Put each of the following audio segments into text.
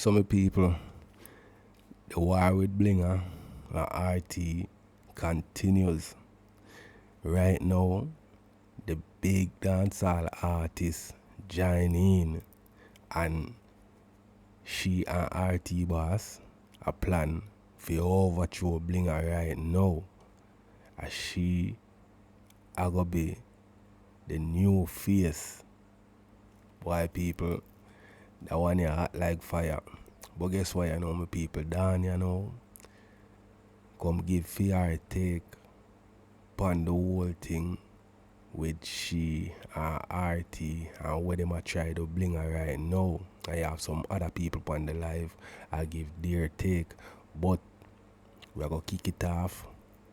Some people, the war with Blinger and RT continues. Right now, the big dancehall artists join in, and she and RT boss a plan for overthrow Blinger right now. As she a go be the new face. Boy people, that one here hot like fire. But guess what, you know, my people down, you know, come give fair take upon the whole thing with she and RT and what them a try to bling her right now. I have some other people upon the live I give their take, but we're gonna kick it off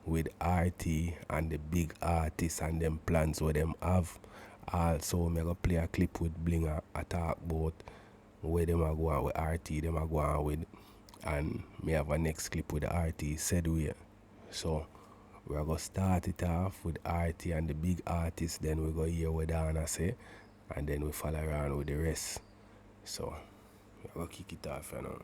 with RT and the big artists and them plans what them have. Also, I'm gonna play a clip with Blinger I talk about where them are going with RT, them are going with, and me have a next clip with the RT said way. So we're gonna start it off with RT and the big artists, then we go hear what Dana say, and then we follow around with the rest. So we're gonna kick it off, you know.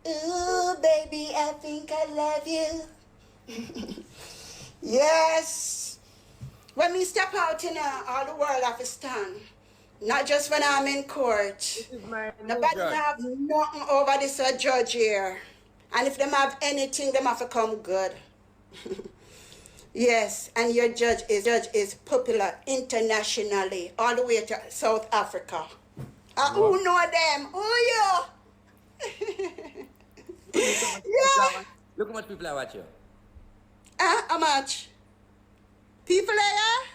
Ooh, baby, I think I love you. Yes. When me step out in all the world have to stand. Not just when I'm in court. Nobody have nothing over this judge here. And if them have anything, them have to come good. Yes, and your judge is popular internationally, all the way to South Africa. Who know them? Who you? Yeah. Look how much people are watching. How much? People are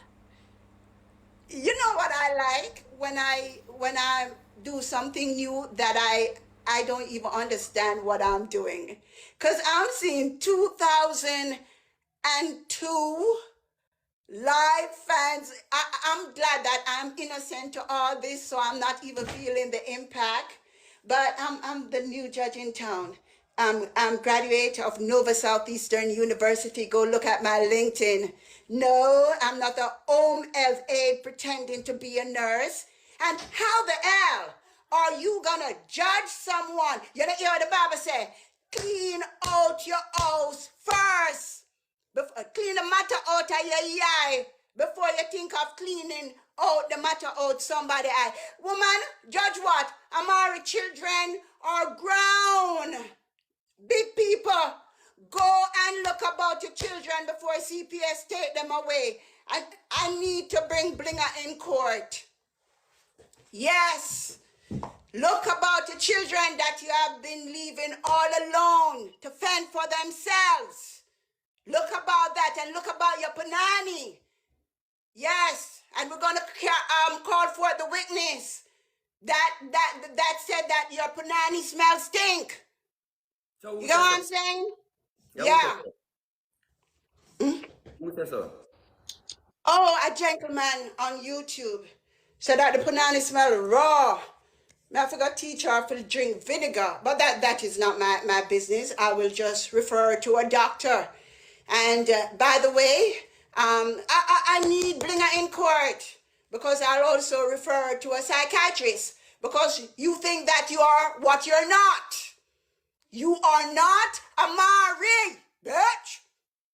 here? You know what I like when I do something new that I don't even understand what I'm doing. Cause I'm seeing 2002 live fans. I'm glad that I'm innocent to all this, so I'm not even feeling the impact. But I'm the new judge in town. I'm graduate of Nova Southeastern University. Go look at my LinkedIn. No, I'm not a home health aide pretending to be a nurse. And how the hell are you gonna judge someone? You know what the Bible say? Clean out your house first. Clean the matter out of your eye before you think of cleaning out the matter out somebody's eye. Woman, judge what? Amari children are grown. Big people, go and look about your children before CPS take them away. I need to bring Blinger in court. Yes. Look about your children that you have been leaving all alone to fend for themselves. Look about that, and look about your panani. Yes, and we're gonna call for the witness that said that your panani smells stink. So you know what I'm saying? Yeah. Who says so? Oh, a gentleman on YouTube said that the panani smell raw. I forgot to teach her to drink vinegar, but that is not my business. I will just refer to a doctor. And by the way, I need Blinger in court because I'll also refer to a psychiatrist because you think that you are what you're not. You are not Amari, bitch.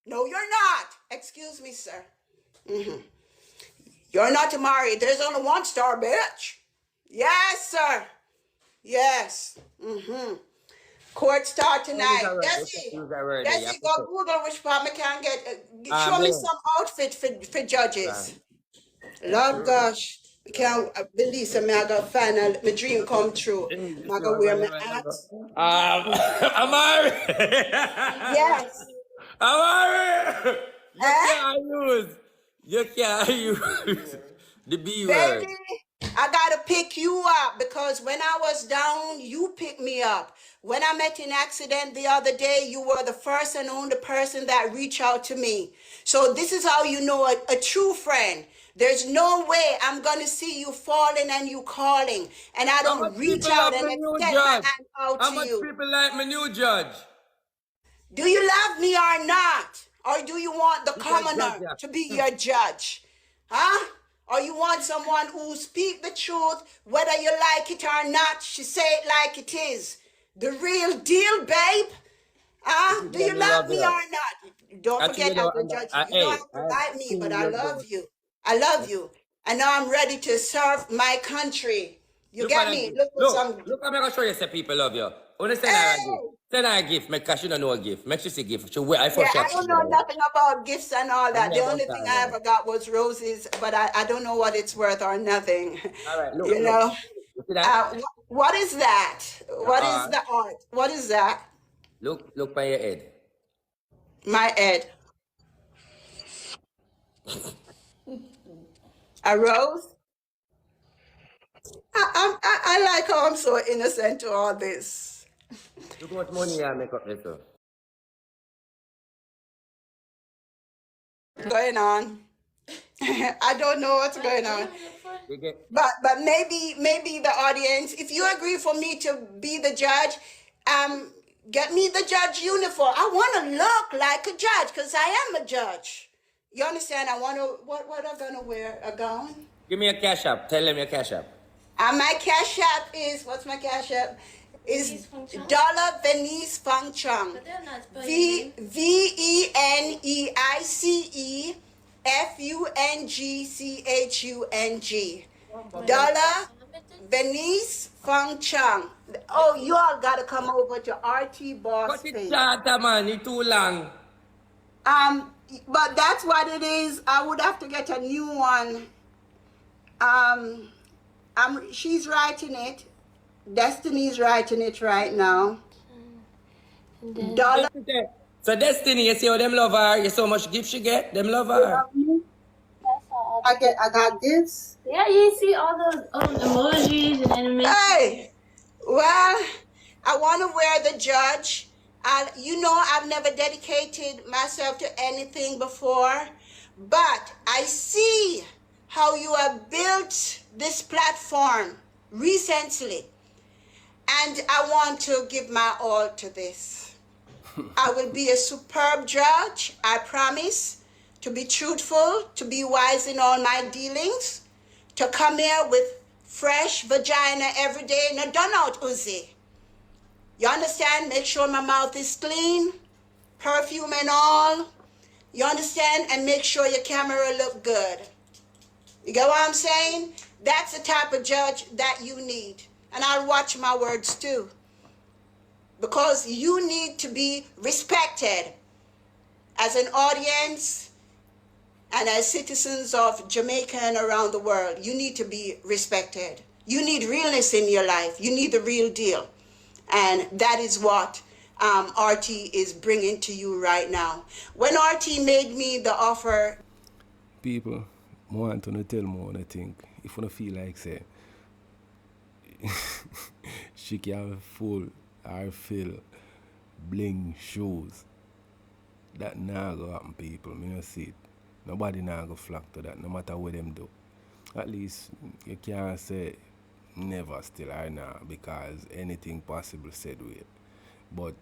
No, you're not. Excuse me, sir. You're not Amari. There's only one star, bitch. Yes, sir. Yes. Court start tonight. Desi, go Google which part I can get. Show me some outfit for judges. Lord gosh. I can't believe some I got final my dream come true. I go wear my hat. Amari! Yes. Amari! You can't use the B word. Baby, I gotta pick you up because when I was down, you picked me up. When I met in accident the other day, you were the first and only person that reached out to me. So this is how you know a true friend. There's no way I'm gonna see you falling and you calling, and I don't reach out and extend my hand out to you. How much people like my new judge? Do you love love me or not? Or do you want the You can judge commoner ya. to be your judge? Huh? Or you want someone who speak the truth, whether you like it or not, she say it like it is. The real deal, babe. Huh? Do you Me love love me you. or not? Don't Actually, forget, you know, as a and judge, you don't hey, have to I like me, but seen I your love boat. you. I love you. And now I'm ready to serve my country. You Look at get that me? gift. Look for some. Look, I'm gonna show you say people love you. Wanna send her a gift? Hey! Send her a gift, make she don't know a gift. Make sure she gift. She wait, I Yeah, first I shot don't know together. nothing about gifts and all I'm that. here The about only thing time I now. ever got was roses, but I don't know what it's worth or nothing. Alright, look, You look. know? You see that? What is that? The What is art. the art? What is that? Look by your head. My Ed. A rose? I like how I'm so innocent to all this. Look how much money I make up this. Going on. I don't know what's going on. You get But maybe the audience, if you agree for me to be the judge, get me the judge uniform. I want to look like a judge because I am a judge. You understand? I want to what I'm gonna wear a gown. give me a cash app. Tell them your cash app. My cash app is what's my cash app? Is dollar Venice Feng Chang. VENICE Dollar Venice Feng Chang. Oh, you all gotta come over to RT Boss Cut it page. short, man. It's too long. But that's what it is. I would have to get a new one. She's writing it. Destiny's writing it right now. Dollar. So Destiny, you see how them love her? You see how much gift she get? Them love her. I got this. Yeah, you see all those emojis and animations. Hey, well, I want to wear the judge. You know, I've never dedicated myself to anything before, but I see how you have built this platform recently, and I want to give my all to this. I will be a superb judge, I promise, to be truthful, to be wise in all my dealings, to come here with fresh vagina every day. Now, done out, Uzi. You understand? Make sure my mouth is clean, perfume and all. You understand? And make sure your camera look good. You get what I'm saying? That's the type of judge that you need. And I'll watch my words too. Because you need to be respected as an audience and as citizens of Jamaica and around the world. You need to be respected. You need realness in your life. You need the real deal. And that is what RT is bringing to you right now. When RT made me the offer, People, I want to tell me what I think. If you feel like say she can full or fill bling shoes, that nah go happen, people. Me no see it. Nobody nah go flock to that, no matter what them do. At least you can't say never still or nah, because anything possible said with it. But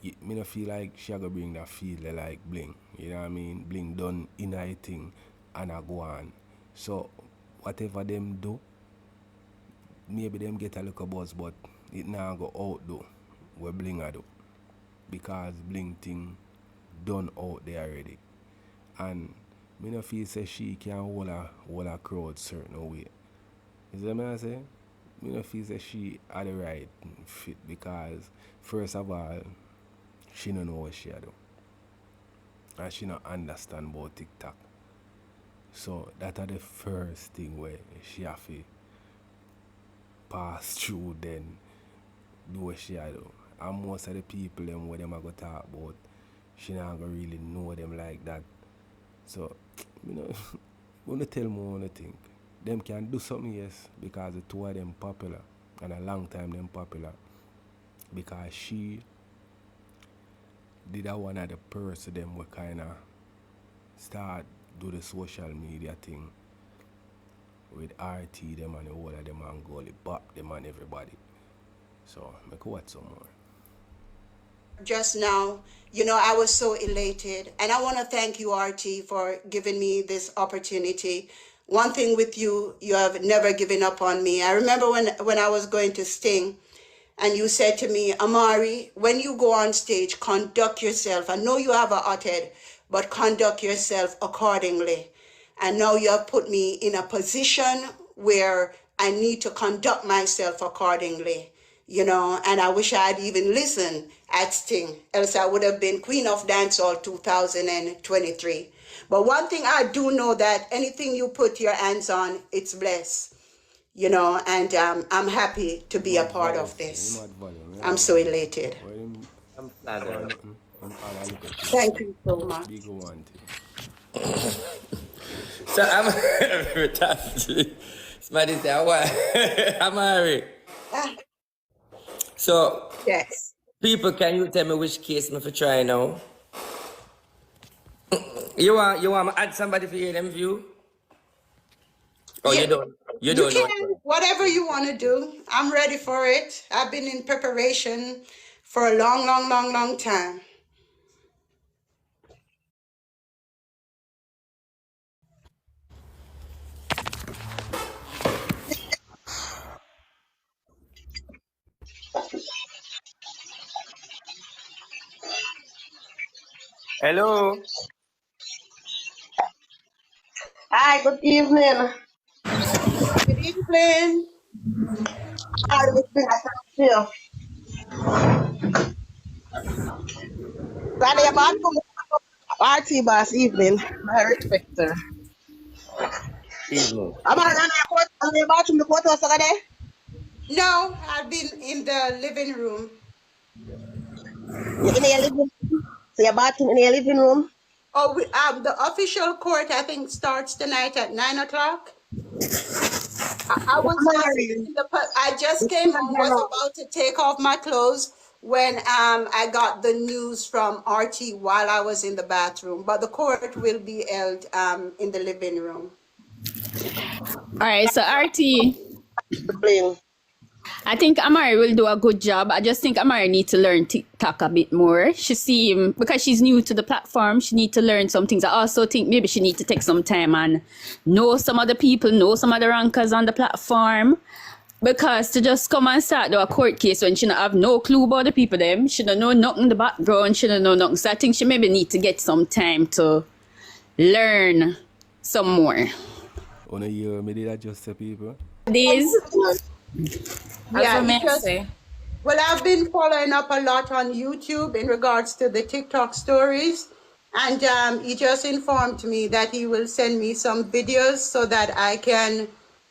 me no feel like she go bring that feel like bling. You know what I mean? Bling done in a thing and I go on. So whatever them do, maybe them get a little buzz, but it now go out though. Where Blinger do. Because bling thing done out there already. And me no feel say she can hold a crowd certain way. You see what I say? Me no feel say she are the right fit because first of all, she don't know what she do. And she don't understand about TikTok. So that are the first thing where she have to pass through then do what she do. And most of the people them where them are go talk about, she not gonna really know them like that. So, you know, wanna tell me what I think. Them can do something, yes, because the two of them popular and a long time them popular. Because she did a one of the person them were kinda start do the social media thing with RT them and the whole of them and Gully Bop them and everybody. So make watch some more. just now, I was so elated. And I want to thank you, RT, for giving me this opportunity. One thing with you, you have never given up on me. I remember when I was going to Sting, and you said to me, Amari, when you go on stage, conduct yourself. I know you have a hot head, but conduct yourself accordingly. And now you have put me in a position where I need to conduct myself accordingly, and I wish I had even listened at Sting, else I would have been Queen of Dancehall 2023. But one thing I do know, that anything you put your hands on, it's blessed, and I'm happy to be a part of this. I'm so elated. I'm flattered. Thank you so much. Big one. So I'm somebody say, what? Amari. Ah, So, yes. people, can you tell me which case me for try now? You want me add somebody for your them view? Oh, Yeah, you don't. You you don't know can, it. whatever you want to do. I'm ready for it. I've been in preparation for a long, long, long, long time. Hello. Hi, good evening. Good evening. Hi, Miss Bing, I talk to you. Glad you're back from RT boss evening. I respect her. Evening. I'm on the bathroom, the courthouse today. No, I've been in the living room. You're in your living room. So you're bathroom in your living room. Oh, the official court, I think, starts tonight at 9 o'clock. I was just Amari. in I just came home, was about to take off my clothes when I got the news from RT while I was in the bathroom. But the court will be held in the living room. All right, so RT, Bling. I think Amari will do a good job. I just think Amari needs to learn TikTok a bit more. She seem because she's new to the platform, she need to learn some things. I also think maybe she need to take some time and know some other people, know some other rankers on the platform. Because to just come and start do a court case when she don't have no clue about the people them, she don't know nothing in the background, she don't know nothing. So I think she maybe need to get some time to learn some more. On a year, me did I just say people? These Yeah, well, I've been following up a lot on YouTube in regards to the TikTok stories. And he just informed me that he will send me some videos so that I can,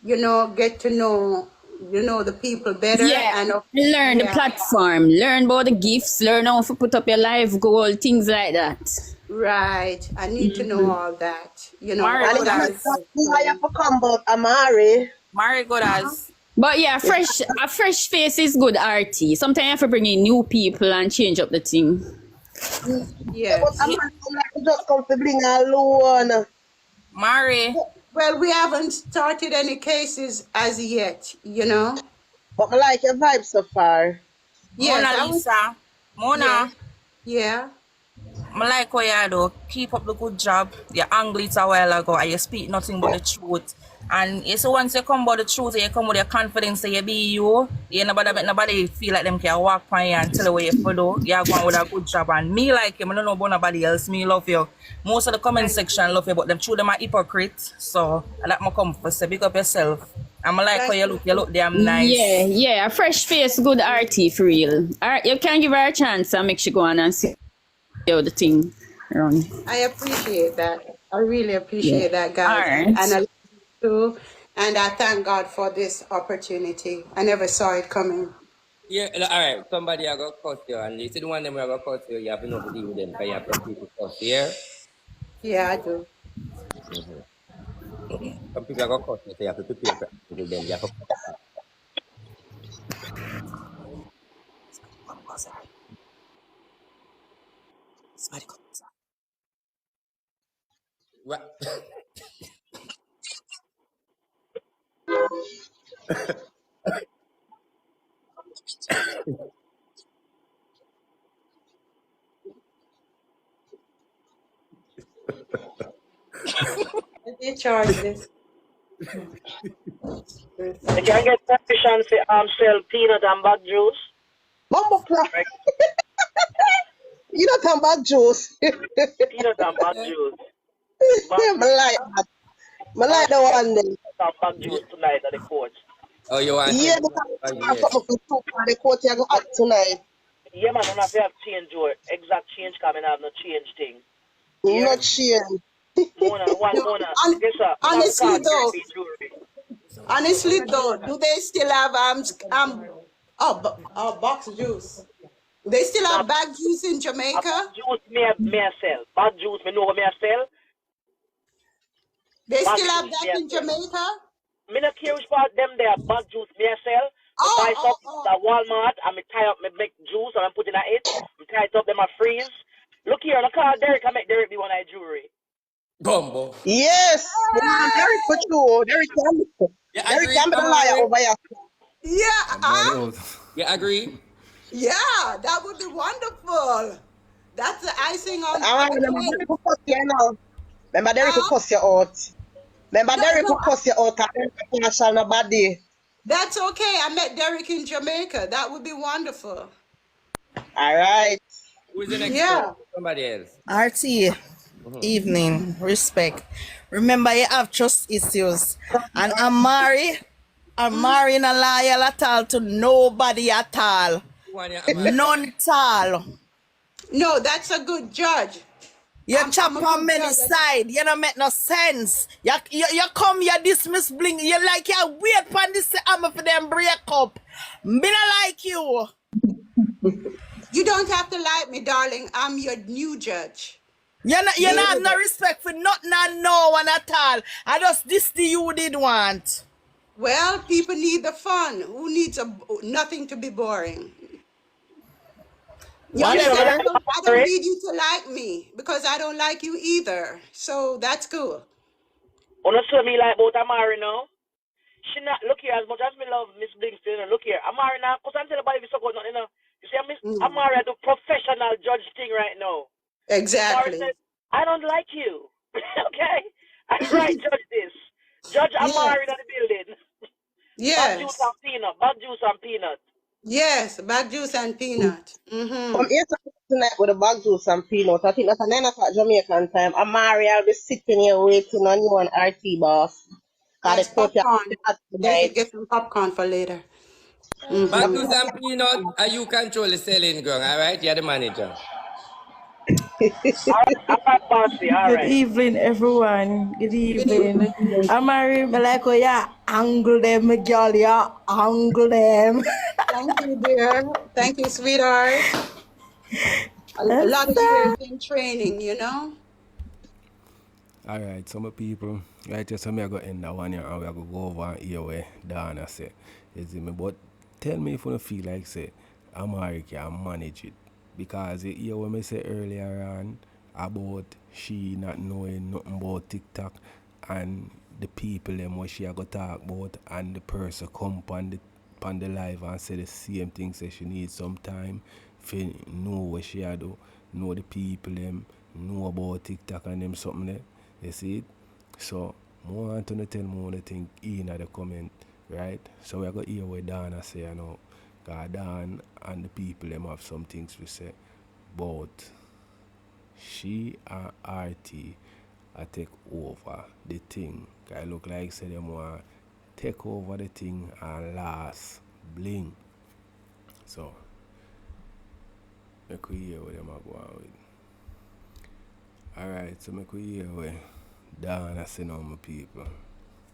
get to know, the people better. yeah, And learn the platform, learn about the gifts, learn how to put up your live goal, things like that. right. I need to know all that. Mari And good it's as. not have to come about Amari. Mari good as. But yeah, a fresh face is good, RT. Sometimes you have to bring in new people and change up the thing. Yeah, but Yes. Amari don't like to just come to Bling alone. Mari. Well, we haven't started any cases as yet, But I like your vibe so far. Yes, Mona Lisa. Mona. Yeah. I like what you do. Keep up the good job. You angle it a while ago and you speak nothing but the truth. And you see once you come about the truth and you come with your confidence that you be you, you nobody make nobody feel like them can walk on you and tell you what you follow. You're going with a good job. And me like you, I don't know about nobody else. Me love you. Most of the comment section love you, but them true them are hypocrite. So I like my come for say big up yourself. I'm like how you look damn nice. Yeah, a fresh face, good RT for real. Alright, you can give her a chance and make she go on and see how the thing run. I appreciate that. I really appreciate that, guys. Alright. And I love you too. And I thank God for this opportunity. I never saw it coming. Yeah, all right. Somebody I got cut you, and you see the one them I got cut you. You have to know to deal with them. Cause you have some people cut here. Yeah, I do. Some people I got cut you, so you have to prepare for with them. You have to. Right. They charge this. They can get permission to sell peanut and bag juice. Bumbo clock. Right? You know talking about juice. Peanut and bag juice. Bag I like that. I like the one day. and bag juice tonight at the court. Oh, you want Yeah, to? because I Yeah. have something for two for the court you go out tonight. Yeah, man, don't have to have change or exact change coming out, no change thing. Yeah. Not shame. Mona. Yes, sir. Honestly though, Jewelry. honestly though, do they still have box juice? They still have bag juice in Jamaica? Bag juice may I sell. Bag juice me know what may I sell. They Bag still have juice that in Jamaica? Me not care which part them there. Bag juice may I sell. Buy something at Walmart and me tie up me make juice and I'm putting it. Me tie it up them I freeze. Look here, I call Derek and make Derek be one eye jewelry. Bumbo. Yes. Derek for sure. Derek can be the liar over here. Yeah, You agree? yeah, that would be wonderful. That's the icing on Remember the Derek will cuss you now. Remember Derek will cuss you out. Remember Derek will cuss you out and you shall nobody. That's okay. I met Derek in Jamaica. That would be wonderful. All right. Who is the next Yeah. one? Somebody else. RT, evening, respect. Remember, you have trust issues. And Amari in a loyal at all to nobody at all. None at all. No, that's a good judge. You chop on many sides. You don't make no sense. You come, you dismiss Bling. You like you wait for this hammer for them break up. Me not like you. You don't have to like me, darling. I'm your new judge. You not have no respect for nothing and no one at all. I just this the you did want. Well, people need the fun. Who needs nothing to be boring? You Whatever. understand? I don't need you to like me because I don't like you either. So that's cool. Honestly, me like about Amari now. She not look here as much as me love Miss Bling still. Look here, Amari now. Cause I'm telling everybody we so good nothing. You see, Miss Amari do professional judge thing right now. Exactly. Amari said, I don't like you. Okay, I right judge this. Judge Amari in the building. Yes. Bag juice and peanut. Bag juice and peanut. Yes, bag juice and peanut. From 8 o'clock tonight with the bag juice and peanut. I think that's a 9 o'clock Jamaican time. Amari, I'll be sitting here waiting on you and RT boss. That's popcorn. They should get some popcorn for later. Bag juice and peanut, and you control the selling ground, all right? You're the manager. Good evening, everyone. Good evening. Amari, me like how you angle them, me girl. You angle them. Thank you, dear. Thank you, sweetheart. A lot of years in training, you know? All right, some people, right, just so me I go end that one here and we are going to go over and hear where Dana say. You see me? But tell me if you don't feel like say Amari can manage it. Because you hear what I said earlier on about she not knowing nothing about TikTok and the people them what she a go talk about and the person come on the live and say the same thing, say she needs some time to know what she a do, know the people them, know about TikTok and them something there. You see it? So I want to tell me what they think in the comment, right? So we are going to hear what Dana say now. God Dan and the people them have some things to say. But she and RT I take over the thing. I look like say them want take over the thing and last Bling. So make we hear what them are going with. Alright, so make we hear what Dana say now my people.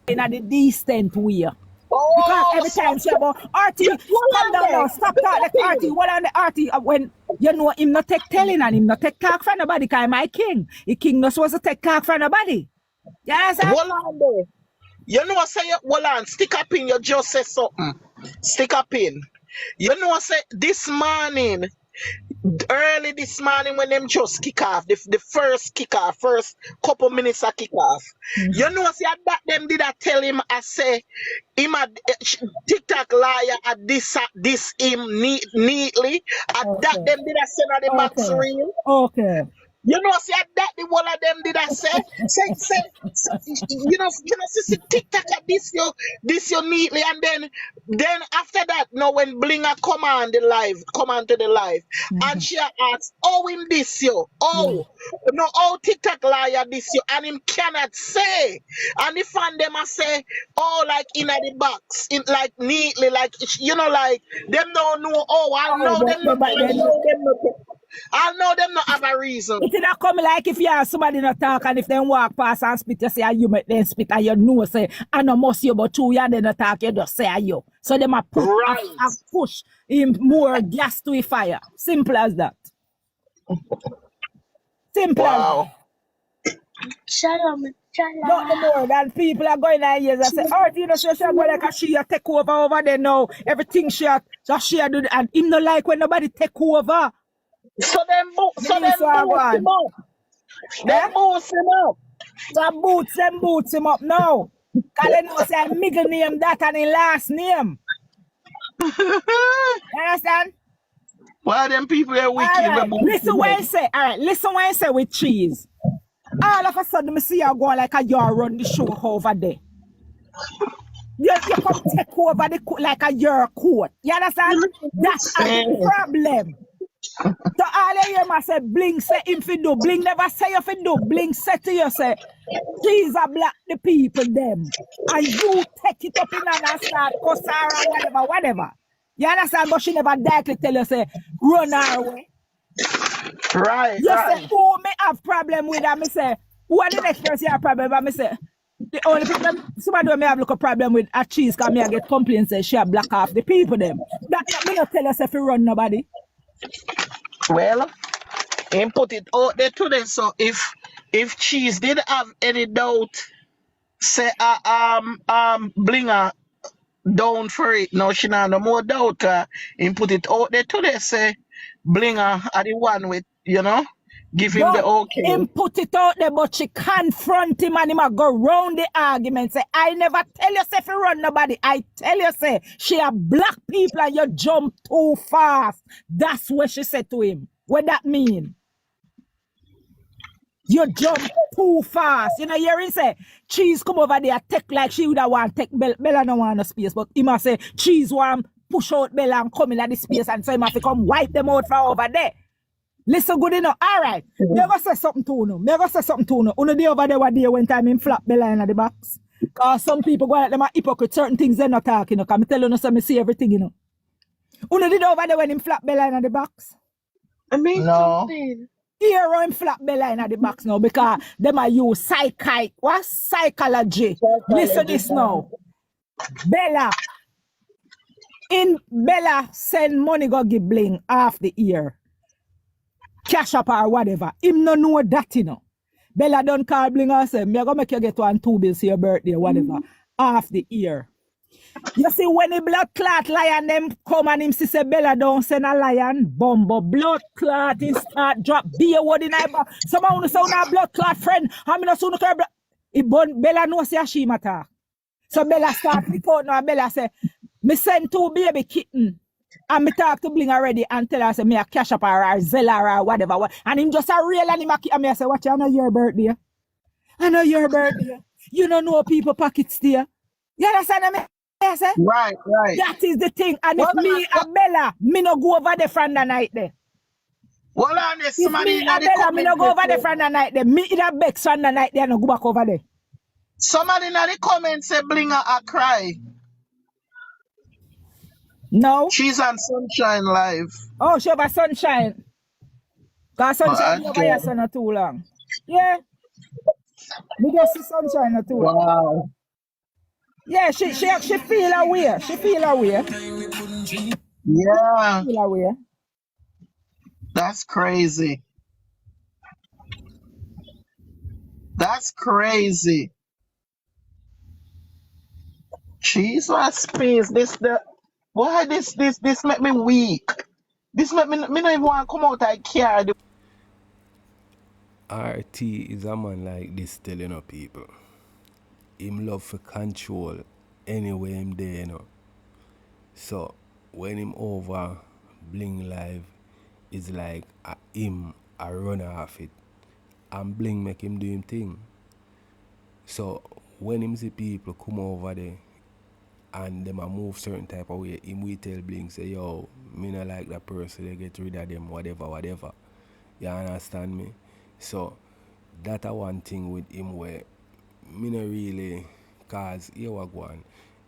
In a decent way. Because every time she about RT, come down now, stop talk like RT. What on the RT when you know him not take telling and him not take talk from nobody because my king. The king not supposed to take talk from nobody. You understand? Hold on there. You know I say hold on, stick up in, you just say something. Stick up in. You know I say this morning, early this morning when them just kick off, the first kick off, first couple minutes of kick off. You know see that them did I tell him I say him a TikTok liar at this him neatly. At that them did I send at the box reel. Okay. You know see that the all of them did I say, see TikTok at this you neatly, and then after that, when Blinger come on to the live, and she asked, oh, him this you, oh TikTok liar this you, and him cannot say, and if and them I say, oh, like in the box, in like neatly, like like them don't know. Oh, I know them. I know them not have a reason. It not come like if you have somebody not talk, and if them walk past and spit, you say you make them spit, and you know say I know must you, but two you they not talk, you just say you. So them a put a push him more gas to a fire. Simple as that. Simple as that. Shut up, Not the more than people are going on years and say, oh, you know, she go like a she take over there now. Everything she do, and him not like when nobody take over. So them boots him up. Them boots him up now. Cause they know say middle name that and his last name. You understand? Well, them people are wicked. Right. Listen what I say. All right, listen what I say with cheese. All of a sudden, me see you going like a yard run the show over there. You come take over the like a your court. You understand? That's a problem. So all you hear me say, Bling say him fi do. Bling never say you fi do. Bling say to you say, these are black the people them. And you take it up in and start Kosara, whatever. You understand? But she never directly tell you say, run her away. Right. You say, who may have problem with that? Me say, who are the next person have problem with? Me say, the only people, somebody who may have look a problem with a cheese, because me I get complaints say she a black off the people them. That me not tell us if you run nobody. Well, him put it out there today. So if cheese did have any doubt, say Blinger down for it. No, she not no more doubt. Him put it out there today. Say Blinger are the one with give him the okay. Him put it out there, but she confront him and him a go round the argument. Say, I never tell you say if you run nobody. I tell you say she a black people and you jump too fast. That's what she said to him. What that mean? You jump too fast. You know, hearing say, cheese come over there, take like she would have want take Bella. Bella no want no space, but he must say, cheese want push out Bella and come in at the space, and so he must to come wipe them out from over there. Listen good enough. All right. Never say something to you. Never say something to you. Uno day over there one day when time in flap Bella in the box. Because some people go like them are hypocrite. Certain things they're not talking. Because I tell you, so I see everything, Uno did over there when him flap Bella in the box. I mean something. Here him flap Bella in the box now because them are use psychology. Listen this now. Bella send money go give Bling half the year. Cash up or whatever. Him no know that, Bella don't call Bling and say, me go make you get 1 2 bills for your birthday, whatever. Half the year. You see, when the blood clot lion them come and him say Bella don't send a lion, bumbo blood clot is start drop beer word in eye. Someone who sound a blood clot friend. How many soon care Bella no say she matter. So Bella start report now. Bella say, me send 2 baby kitten. And me talk to Bling already and tell her say me a cash up or Zella or whatever. And him just a real and him and me say, watch, I know your birthday. I know your birthday. You don't know people pockets there. You understand me? I say? Right. That is the thing. And if me and Bella, me no go over the front the night there. Well, on this, if me and Bella, me no go over the front the night there. Me in a Bex front the night there and no go back over there. Somebody in the comments say Blinger a cry. No. She's on Sunshine Live. Oh, she have a Sunshine. Because Sunshine over here so not too long. Yeah. We just see Sunshine not too long. Wow. Yeah, she feel away. She feel away. Yeah. She feel away. That's crazy. That's crazy. Jesus, please. This make me weak. This make me not even want to come out. I care. RT is a man like this telling people. Him love for control anyway him there, So when him over Bling Live, it's like him a run off it. and Bling make him do him thing. So when him see people come over there and them a move certain type of way, him we tell Bling say, yo, me not like that person, they get rid of them, whatever. You understand me? So that a one thing with him where me not really, cause here we go on.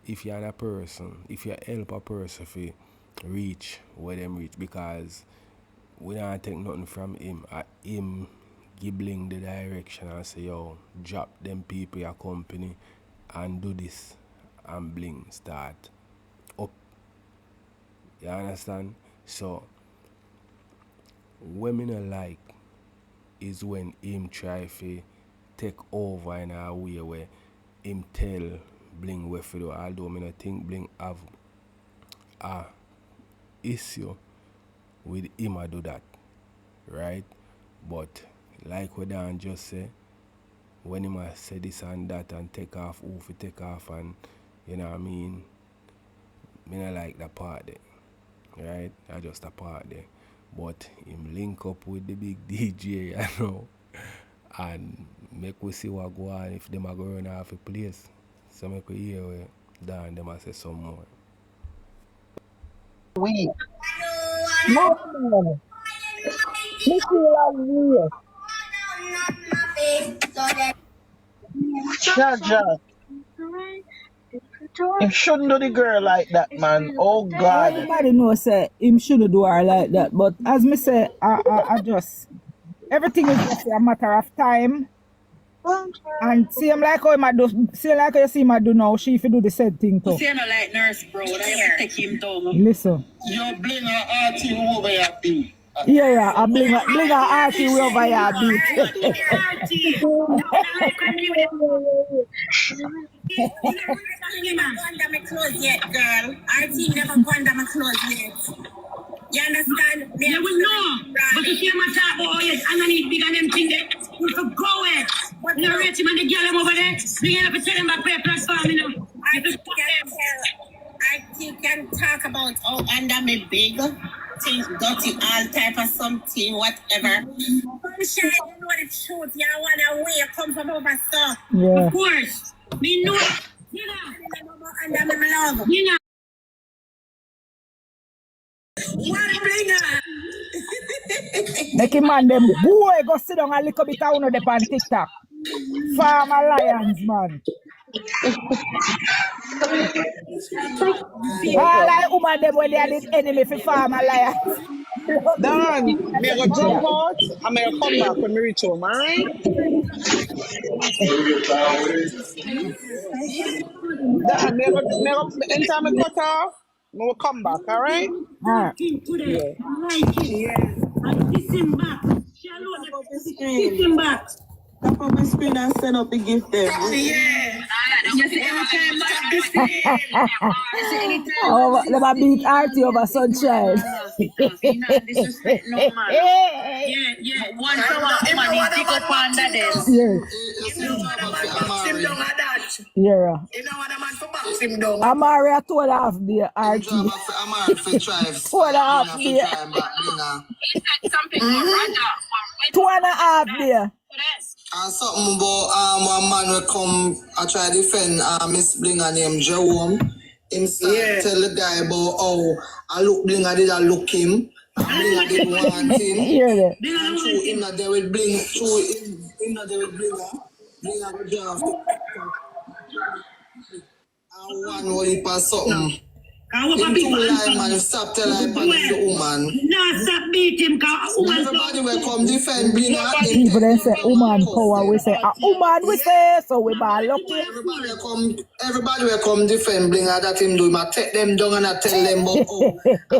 If you're a person, if you help a person to reach where them reach, because we don't take nothing from him. Him give Bling the direction and say, yo, drop them people your company and do this, and Bling start up. You understand? So what me not like is when him try to take over in a way where him tell Bling what to do, although me not think Bling have a issue with him a do that, right? But like what Dan just say, when him a say this and that and take off who fi take off, and you know what I mean, me not like that part there, right? I just a part there. But him link up with the big DJ, you know, and make we see what go on if them a go run off a place. So make we hear where Dan them a say some more. We. No, man. Me feel like weird. Jaja. Him shouldn't do the girl like that, man. Oh God. Everybody knows say him shouldn't do her like that. But as me say, I just everything is just a matter of time. And same like how you see him do now, she if you do the same thing too. See, no like nurse, bro. I have to take him down. Listen. You're Blinger RT over your beat. Yeah, I Blinger RT over your beat. Under my clothes yet, girl. RT never go under my clothes yet. You understand? Yeah, we know. But you see my talk about it, underneath big and them thing there. We could go it. You rate him and the girl over there. Bring it up and tell him about prayer platform, you know. I can talk about under me big things, dirty, all type of something, whatever. Sunshine, you know the truth. You want to way come from over stuff. Yeah. Of course. Me know. You know. Under me love. You know. Make him man them boy go sit down a little bit of the on TikTok. Farm Alliance, man. All like woman them when they are the enemy for Farm Alliance. Dan, me go jump out and me go come back when me reach home, alright? Dan, me go anytime I cut off, me will come back, alright? Alright. Yeah. And kiss him back. Kiss him back. Tap up the screen and send up the gift there. Yeah. Oh, let me beat RT over Sunshine. Disrespect no man. Yeah. One woman is pick up under them. Yeah. Amari a 2.5 there, RT. 2.5 there. 2.5 there. And something about one man will come, I try to defend Miss Blinger named Jerome. Him tell the guy about how I look Blinger did I look him. Blinger did one thing. And through him that they will bring through him that they will Blinger will draft. And one will he pass something. In 2 line, man, stop telling the woman. No, stop beat him, everybody will come defend Blinger. People then say, woman power, we say, a woman we say, so we ball lucky. Everybody will come defend Blinger that him do. I take them down and I tell them about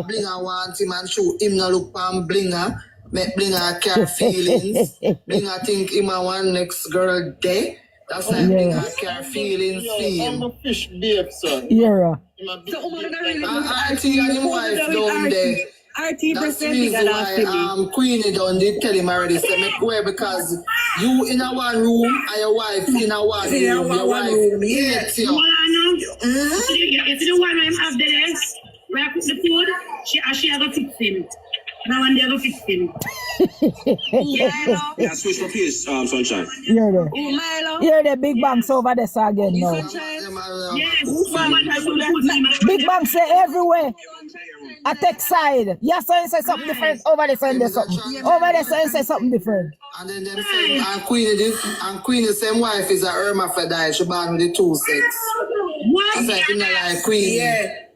Blinger want him and show him not look on Blinger. Make Blinger care feelings. Blinger think him a one next girl day. That's why Blinger care feelings feel. I'm the fish babe, son. Yeah. RT and him wife down there. That's the reason why Queenie done did tell him already say make way because you in a one room and your wife in a one room. Your wife hates you. You see the one I'm have there where I cook the food, she have to fix him. Now one day I go fix him. Yeah, switch my piece, Sunshine. You're there. Oh, Milo. You're the big banks over there so again now. Big banks say everywhere. I take side. Yeah, so you say something different. Over there, so you say something. Over there, so you say something different. And then them say, and Queenie, same wife is a hermaphrodite. She born with the two sex. What? That's like, you know, like Queenie. Yeah.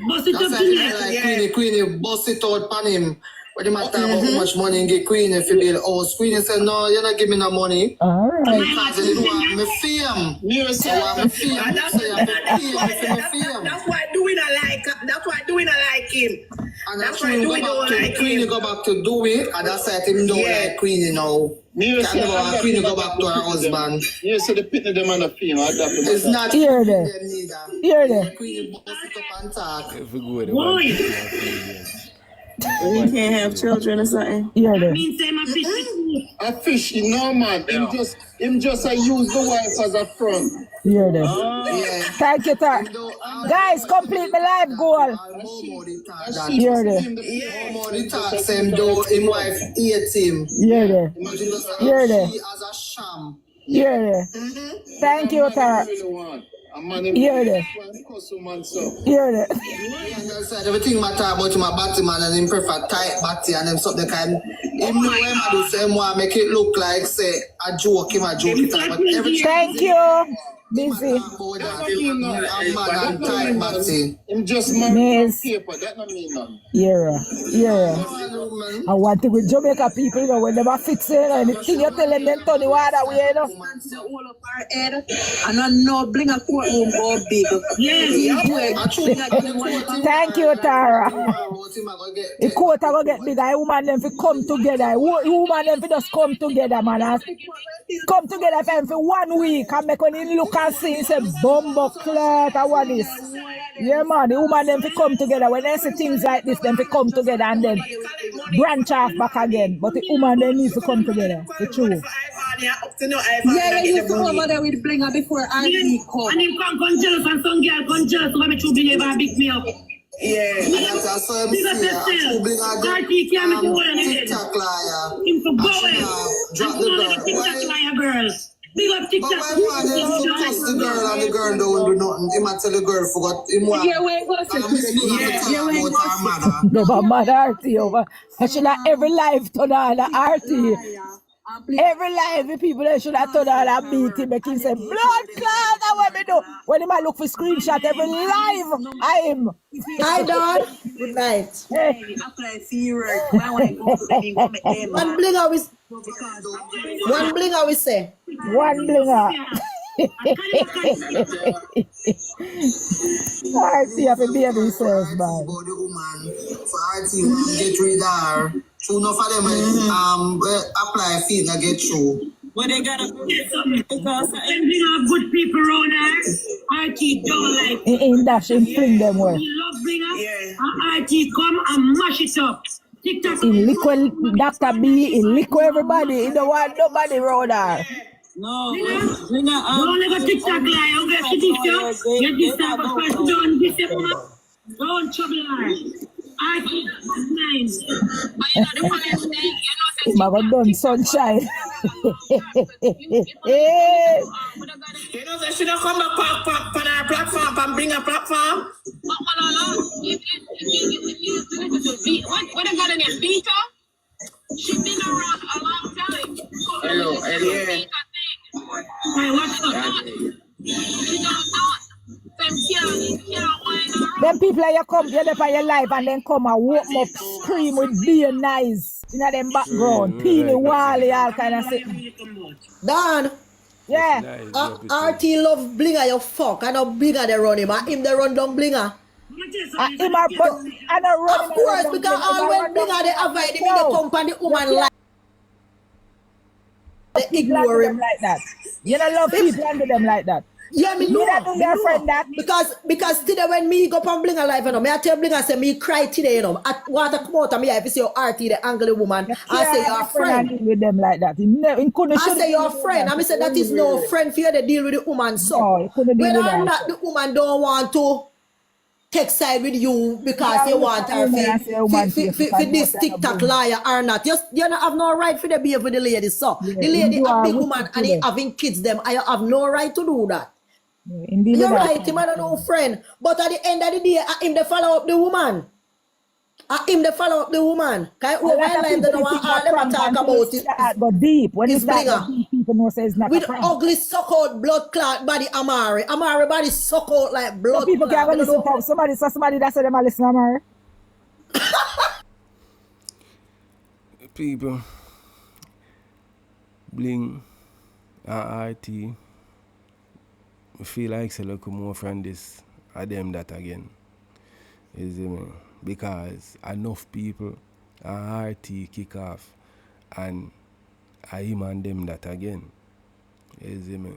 Bust it up That's like, you know, like Queenie bust it out on him. When you matter about how much money and get Queenie if you build a house. Queenie said, no, you're not giving me no money. All right. Because you didn't want me fame. So I want me fame. That's why doing I like. That's why doing I like him. And that's why Queenie go back to do it. And that's why him don't like Queenie now. Queenie go back to her husband. You said the pit of them on the film. It's not here there. Here there. Queenie bust it up and talk. If we go there, we can't have children or something. Yeah, there. A fish, no man. Him just use the wife as a front. Yeah, there. Thank you, sir. Guys, complete the live goal. Here there. More talk same though him wife hate him. Here there. Here there. As a sham. Here there. Thank you, sir. Here there. Here there. Everything matter about my body man and him prefer tight body and them something kind. Him know him I do same one make it look like say a joke him a joke it but everything. Thank you. Busy. I'm just married paper. That don't mean nothing. Yeah. I want to with Jamaica people, you know, when they were fixing anything you're telling them to the water way, you know. All of our head, and I know Blinger courtroom go big. Thank you, Tara. The court will get bigger. The woman them fi come together. The woman them fi just come together, man. Come together for 1 week and make when you look and see, say, bumbo clot, I want this. Yeah, man, the woman them fi come together. When they see things like this, them fi come together and then branch off back again. But the woman them needs to come together. The truth. Yeah, you used to come over there with Blinger before RT come. And him come jealous and some girl come jealous when me true Blinger ever pick me up. Yeah, and that's also RT can't make you one again. TikTok liar. Him for going. Drop the TikTok liar girls. Big up TikTok. But why you trust the girl and the girl don't do nothing? He might tell the girl forgot him what. Yeah, where it goes. Never mad RT over. I should have every life to the RT. Every life, the people that should have told her that beat him, make him say, blood clot, that's what me do. When he might look for screenshot, every live, I am. Hi, Don. Good night. Hey. After I see you, one Blinger we say. One Blinger. RT have to be himself, man. Get rid of her. So enough of them apply feed and get through. But they gotta get something because Blinger good people around here. RT don't like. In dash and fling them well. We love Blinger. And RT come and mash it up. TikTok. In liquid Dr. B, in liquid everybody, in the one nobody around her. No, don't let TikTok lie. I'm gonna see this. Get this type of person. Don't trouble her. I keep nice. But you know the funniest thing, you know, Mama done sunshine. You know, they should have come back on our platform and bring a platform. But what I got in there, Beta? She's been around a long time. Hello. Hey, what's up? She don't know. Them people that you come, you're there for your life and then come and walk up, scream with being nice. You know them background, peely, wally, all kind of thing. Don. Yeah. RT love Blinger, you fuck. I know Blinger they run him. I him they run down Blinger. I don't run him. Of course, because all when Blinger they avoid him in the company, woman like. They ignore him like that. You don't love people under them like that. Yeah, me know. Their friend that because today when me go on Blinger live, you know, me I tell Blinger say me cry today, you know. I want to come out of me if you see your RT, the angry woman, I say you're a friend. With them like that. I say you're a friend. I say that is no friend for you to deal with the woman. So whether or not the woman don't want to take side with you because you want her for this TikTok liar or not. You don't have no right for the behave with the lady, so. The lady a big woman and he having kids them. I have no right to do that. You're right, him I don't know friend. But at the end of the day, him they follow up the woman. Him they follow up the woman. Cause over life they don't want all them talk about it. But deep. When it's Blinger. that deep, people know say it's not with a prank. ugly suck out blood clot body Amari. Amari body suck out like blood So people clot. can't listen to somebody that said them a listen Amari. People, Bling and RT, I feel like say look more from this at them that again. You see me? Because enough people and RT kick off and I him and them that again. You see me?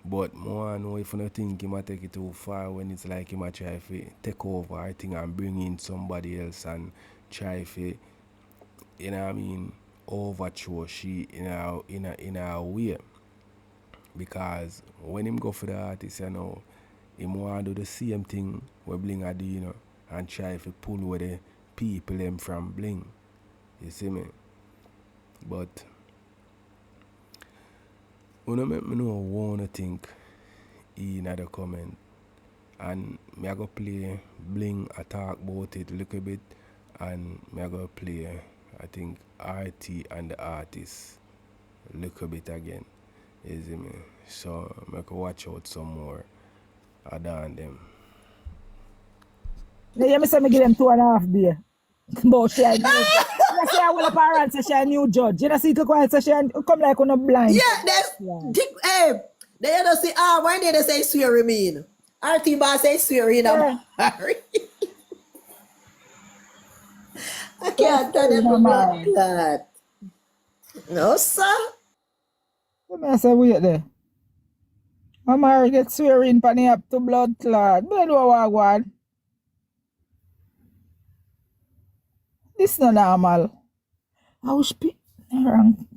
But more I know if you don't think he might take it too far when it's like he might try to take over I think and bring in somebody else and try to, you know what I mean, overthrow she in a way. Because when him go for the artist, you know, him want to do the same thing where Blinger do, you know, and try to pull with the people them from Bling. You see me? But you know make me know wanna think in the comment and me I go play Bling a talk about it a little bit and me I go play I think RT and the artist a little bit again. You see me? So I can watch out some more than them. Now you say me give them 2.5 days. But she you say I will a parent say she a new judge. You know see quiet say she come like on a blind. Yeah, that's they don't say why did they say swear mean? RT boss say swear in Amari. I can't tell them about that. No sir. Let me say wait there. Amari get swearing pan up to blood clot. But do what want. This is not normal. I wish wrong.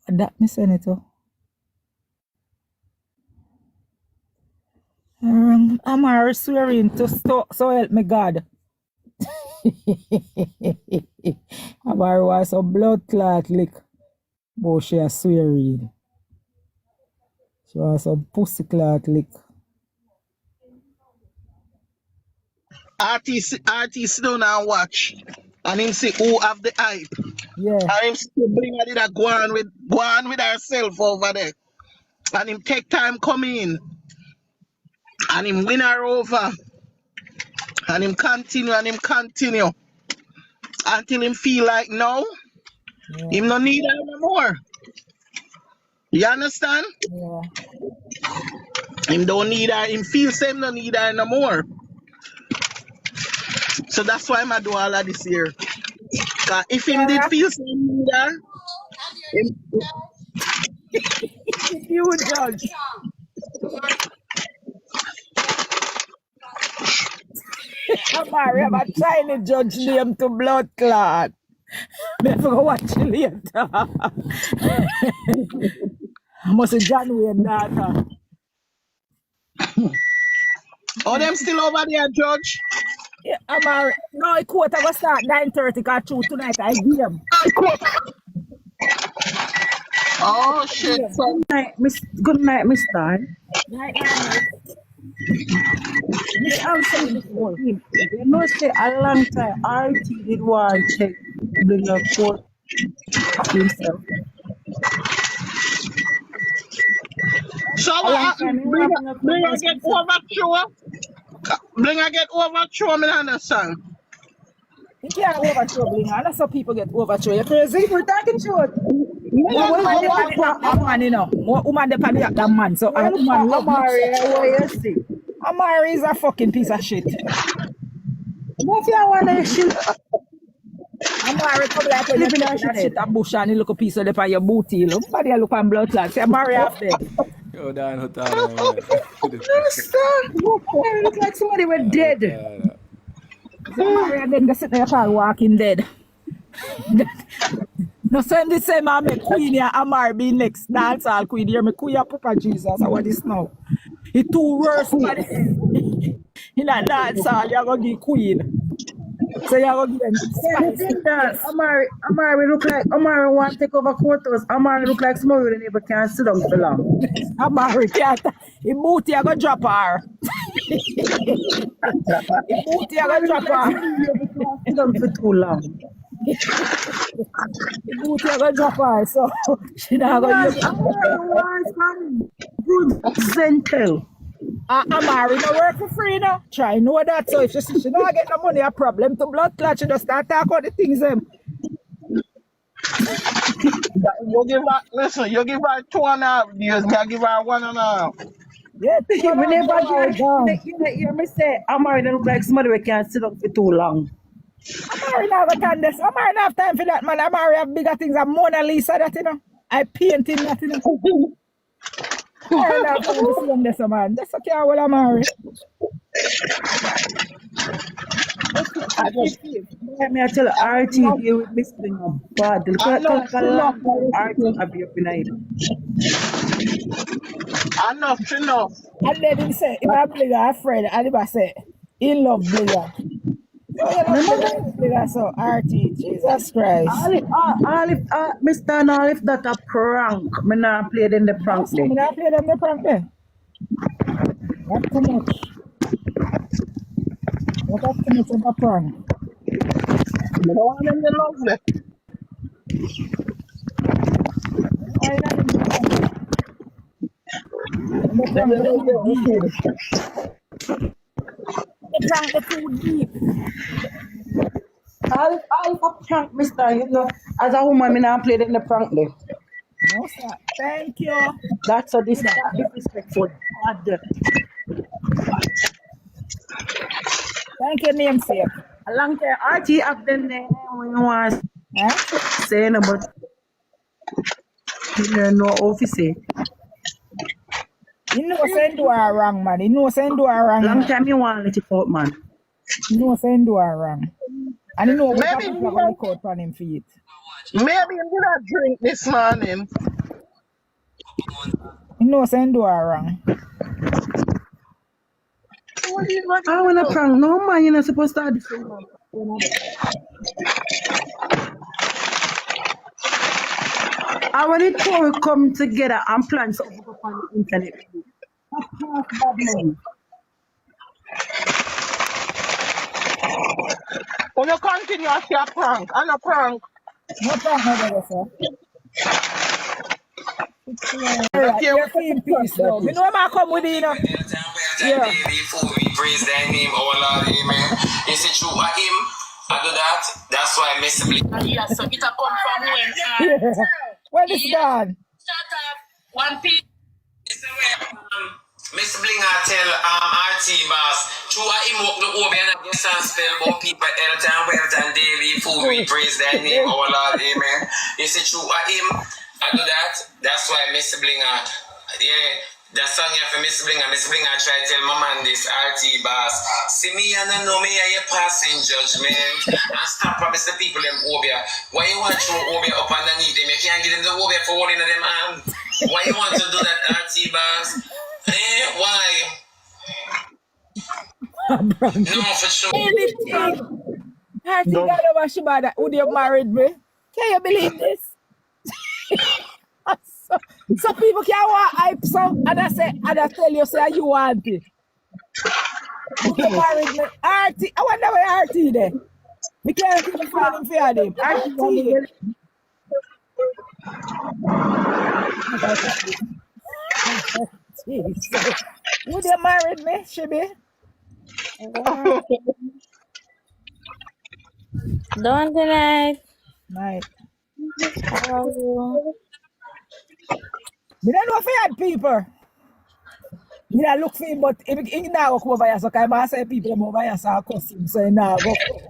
That me senator. Amari swearing to stop so help me God. Amari was a blood clot lick. But she a swearing. She was a pussy clot lick. Artist sit down and watch. And him see who have the hype. Yeah. And him see Blinger did a go on with herself over there. And him take time come in. And him win her over. And him continue until him feel like no, him no need her no more. You understand? Yeah. Him don't need her, him feels him no need her no more. So that's why I do all of this here. Cause if him did feel him need her, you judge. Amari, I'm trying to judge them to blood clot. Me go watch it later. I must say John Wayne daughter. Oh, them still over there, Judge? Yeah, Amari. No, I quote I go start 9:30 because true tonight I game. Oh shit. Good night, Mr. Night. You know, say a long time, RT did want to check Blinger court himself. So Blinger get overthrown? Blinger get overthrown, I understand. You can't overthrow Blinger. That's how people get overthrown. You're crazy. We're talking short. Man, you know. Woman depend on that man. So woman love Amari, what you see? Amari is a fucking piece of shit. What you want to shoot? Amari come like when you put that shit a bush and you look a piece of the on your booty. Look, nobody look on blood clot. Say Amari half dead. Yo, Dan, who talk Look like somebody went dead. Amari and then go sit there and walking dead. No, same the same I make Queen here, Amari be next dance all Queen here. Me Queen Papa Jesus. I want this now. It too worse, man. In that dance hall, you're going to give queen. So you're going to give them Yeah, the spicy thing that face. Amari look like Amari want to take over courthouse. Amari look like somebody who never can sit down for long. Amari can't. In booty, you're going to drop her. In booty, you're going to Amari drop look like her. somebody who never can sit down for too long. In booty, you're going to drop her. So she not going Yes, to Amari wants some good zentel. Amari no work for free now. Try know that. So if she see she not get no money, a problem to blood clot, she just start talk about the things them. You give her, listen, you give her 2.5 years, me I give her 1.5. Yeah, You never never get down. hear me say Amari don't look like somebody who can sit down for too long. Amari now got time this. Amari not have time for that, man. Amari have bigger things than Mona Lisa that, you know. I painting that, you know. Amari not have time to see them this, man. That's okay, well, Amari. I just me I tell RT deal with Miss Blinger bad. Look like a long time RT have you up in it. Enough. And then he say, if I Blinger, a friend, and if I say, he love Blinger. So you know, Blinger, so RT, Jesus Christ. Mr. All if that a prank, me not play them the prank day. Me not play them the prank day. That's too much. That's too much of a prank. You don't want them to love them. The too deep. All if prank, Mr. You know, as a woman, me not play them the prank day. No, sir. Thank you. That's so disrespectful. Thank you, namesake. A long time RT have them there when you want say no, but you know how to say. You know saying do her wrong, man. You know saying do her wrong. Long time you want to let it out, man. You know saying do her wrong. And you know what people are going to cut on him feet. Maybe I'm gonna drink this morning. You know saying do her wrong. I wanna prank. No man, you're not supposed to have this. I want it to come together and plan something up on the internet. When you continue to see a prank, and a prank. No prank, no better, sir. Alright, you're in peace now. You know I come with you, know. Yeah. We praise thy name, our Lord, amen. Is it true of him? I do that. That's why I miss the Bling. Yes, so it a come from when? When it's done? Shut up. One piece. Mr. Blinger tell RT boss, true of him walk the over and against and spell about people every time, wealth and daily food. We praise thy name, our Lord, amen. Is it true of him? I do that. That's why Mr. Blinger, that song here for Mr. Blinger. Mr. Blinger try to tell my man this RT boss. See me and I know me and you passing judgment. And stop promise the people them over. Why you want to throw over up underneath them? You can't get them the over for one in them hand. Why you want to do that, RT boss? Why? No, for sure. Anything. RT got over Shibada. Would you married me? Can you believe this? So people can't want hype so and I tell you say you want it. You married me. RT, I wonder where RT there. We can't even find him for him. RT. Would you married me, Shibi? Don't tonight. Night. How are you? We don't know if he had people. We don't look for him, but he now come over here, so I say people come over here, so I cuss him, so he now go come.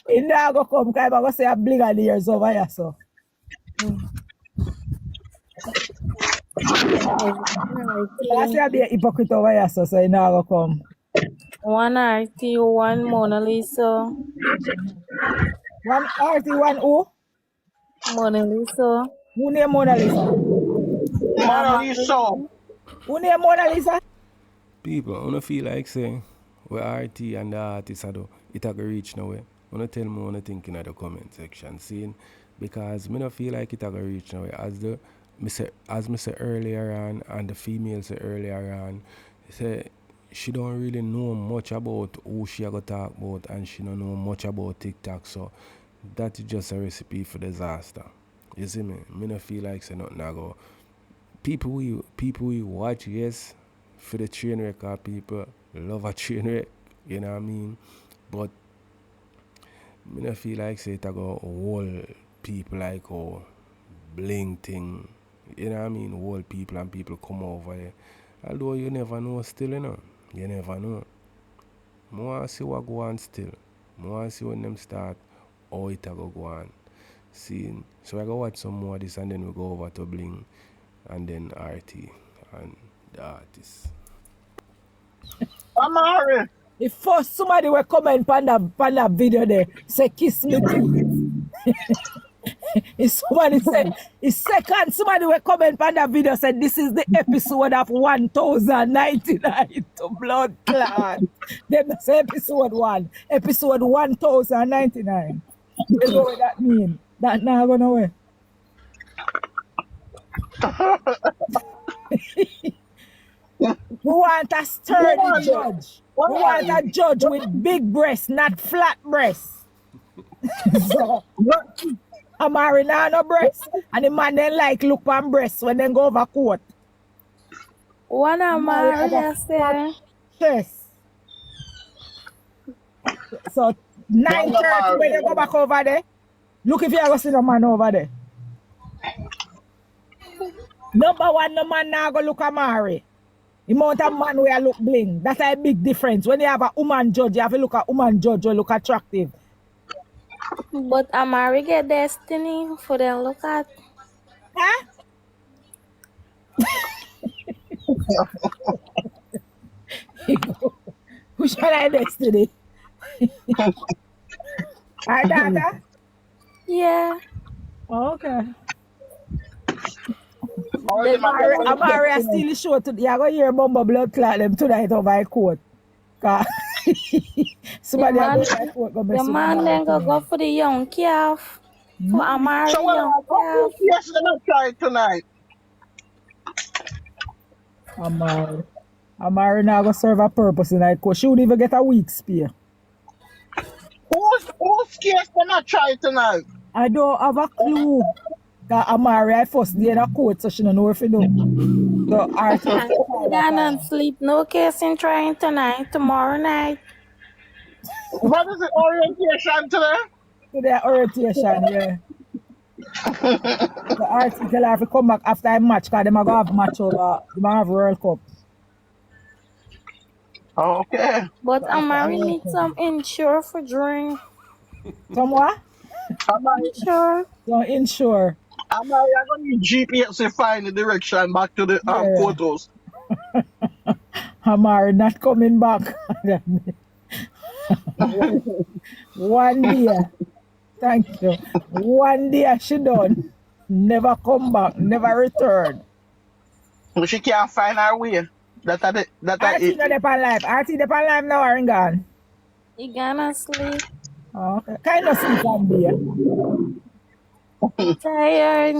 He now go come, because I go say a Blinger ears over here, so. I say I be a hypocrite over here, so he now go come. One RT, one Mona Lisa. One RT, one who? Mona Lisa. Who name Mona Lisa? Mona Lisa. Who name Mona Lisa? People, I don't feel like saying where RT and the artists are do, it a go reach nowhere. I don't tell me what I think in the comment section, seeing because me don't feel like it a go reach nowhere. As me say earlier on, and the female say earlier on, say she don't really know much about who she a go talk about, and she don't know much about TikTok. So that is just a recipe for disaster. You see me? Me don't feel like say nothing I go. People we watch, yes, for the train wreck, people love a train wreck, you know what I mean? But me not feel like say it a go whole people like bling thing, you know what I mean? Whole people and people come over here. Although you never know still, you know. You never know. I want to see what go on still. I want to see when them start, how it a go on. See, so I go watch some more of this and then we go over to Bling and then RT and the artist. Amari. If first somebody will comment on that video there, say kiss me too. If somebody said, if second somebody will comment on that video said this is the episode of 1099 to blood clot. Then say episode 1, episode 1099. You know what that mean? That now go nowhere. We want a sturdy judge. We want a judge with big breasts, not flat breasts. So, Amari now no breasts. And the man then like look on breasts when they go over court. One Amari, I say. Yes. So 9:30 when you go back over there. Look if you ever see the man over there. Number one, no man now go look Amari. The amount of man where look bling. That's a big difference. When you have a woman judge, you have to look at woman judge or look attractive. But Amari get destiny for them look at. Huh? Who shall I destiny? Our daughter? Yeah. Oh, okay. Amari is still show today. You're going to hear Bumble Blood Clot them tonight over a court. Somebody the man then go for the young calf. For Amari so young calf. Yes, they're not trying tonight. Amari now go serve a purpose tonight because she would even get a week's pay. Who's case they're not trying tonight? I don't have a clue. That Amari I first day in a court, so she don't know if you do. So and sleep. No case in trying tonight, tomorrow night. What is the orientation today? Today orientation, yeah. The article have to come back after a match because they might have match over, they might have World Cup. Okay. But Amari need some insure for drink. Some what? Insure. Don't insure. Amari, I'm going to need GPS to find the direction back to the photos. Amari not coming back. One day. Thank you. One day she done. Never come back. Never return. She can't find her way. That's it. Artie not up on life. Artie up on life now or gone? He gonna sleep. Oh, okay. Kind of sleep on there. Tired.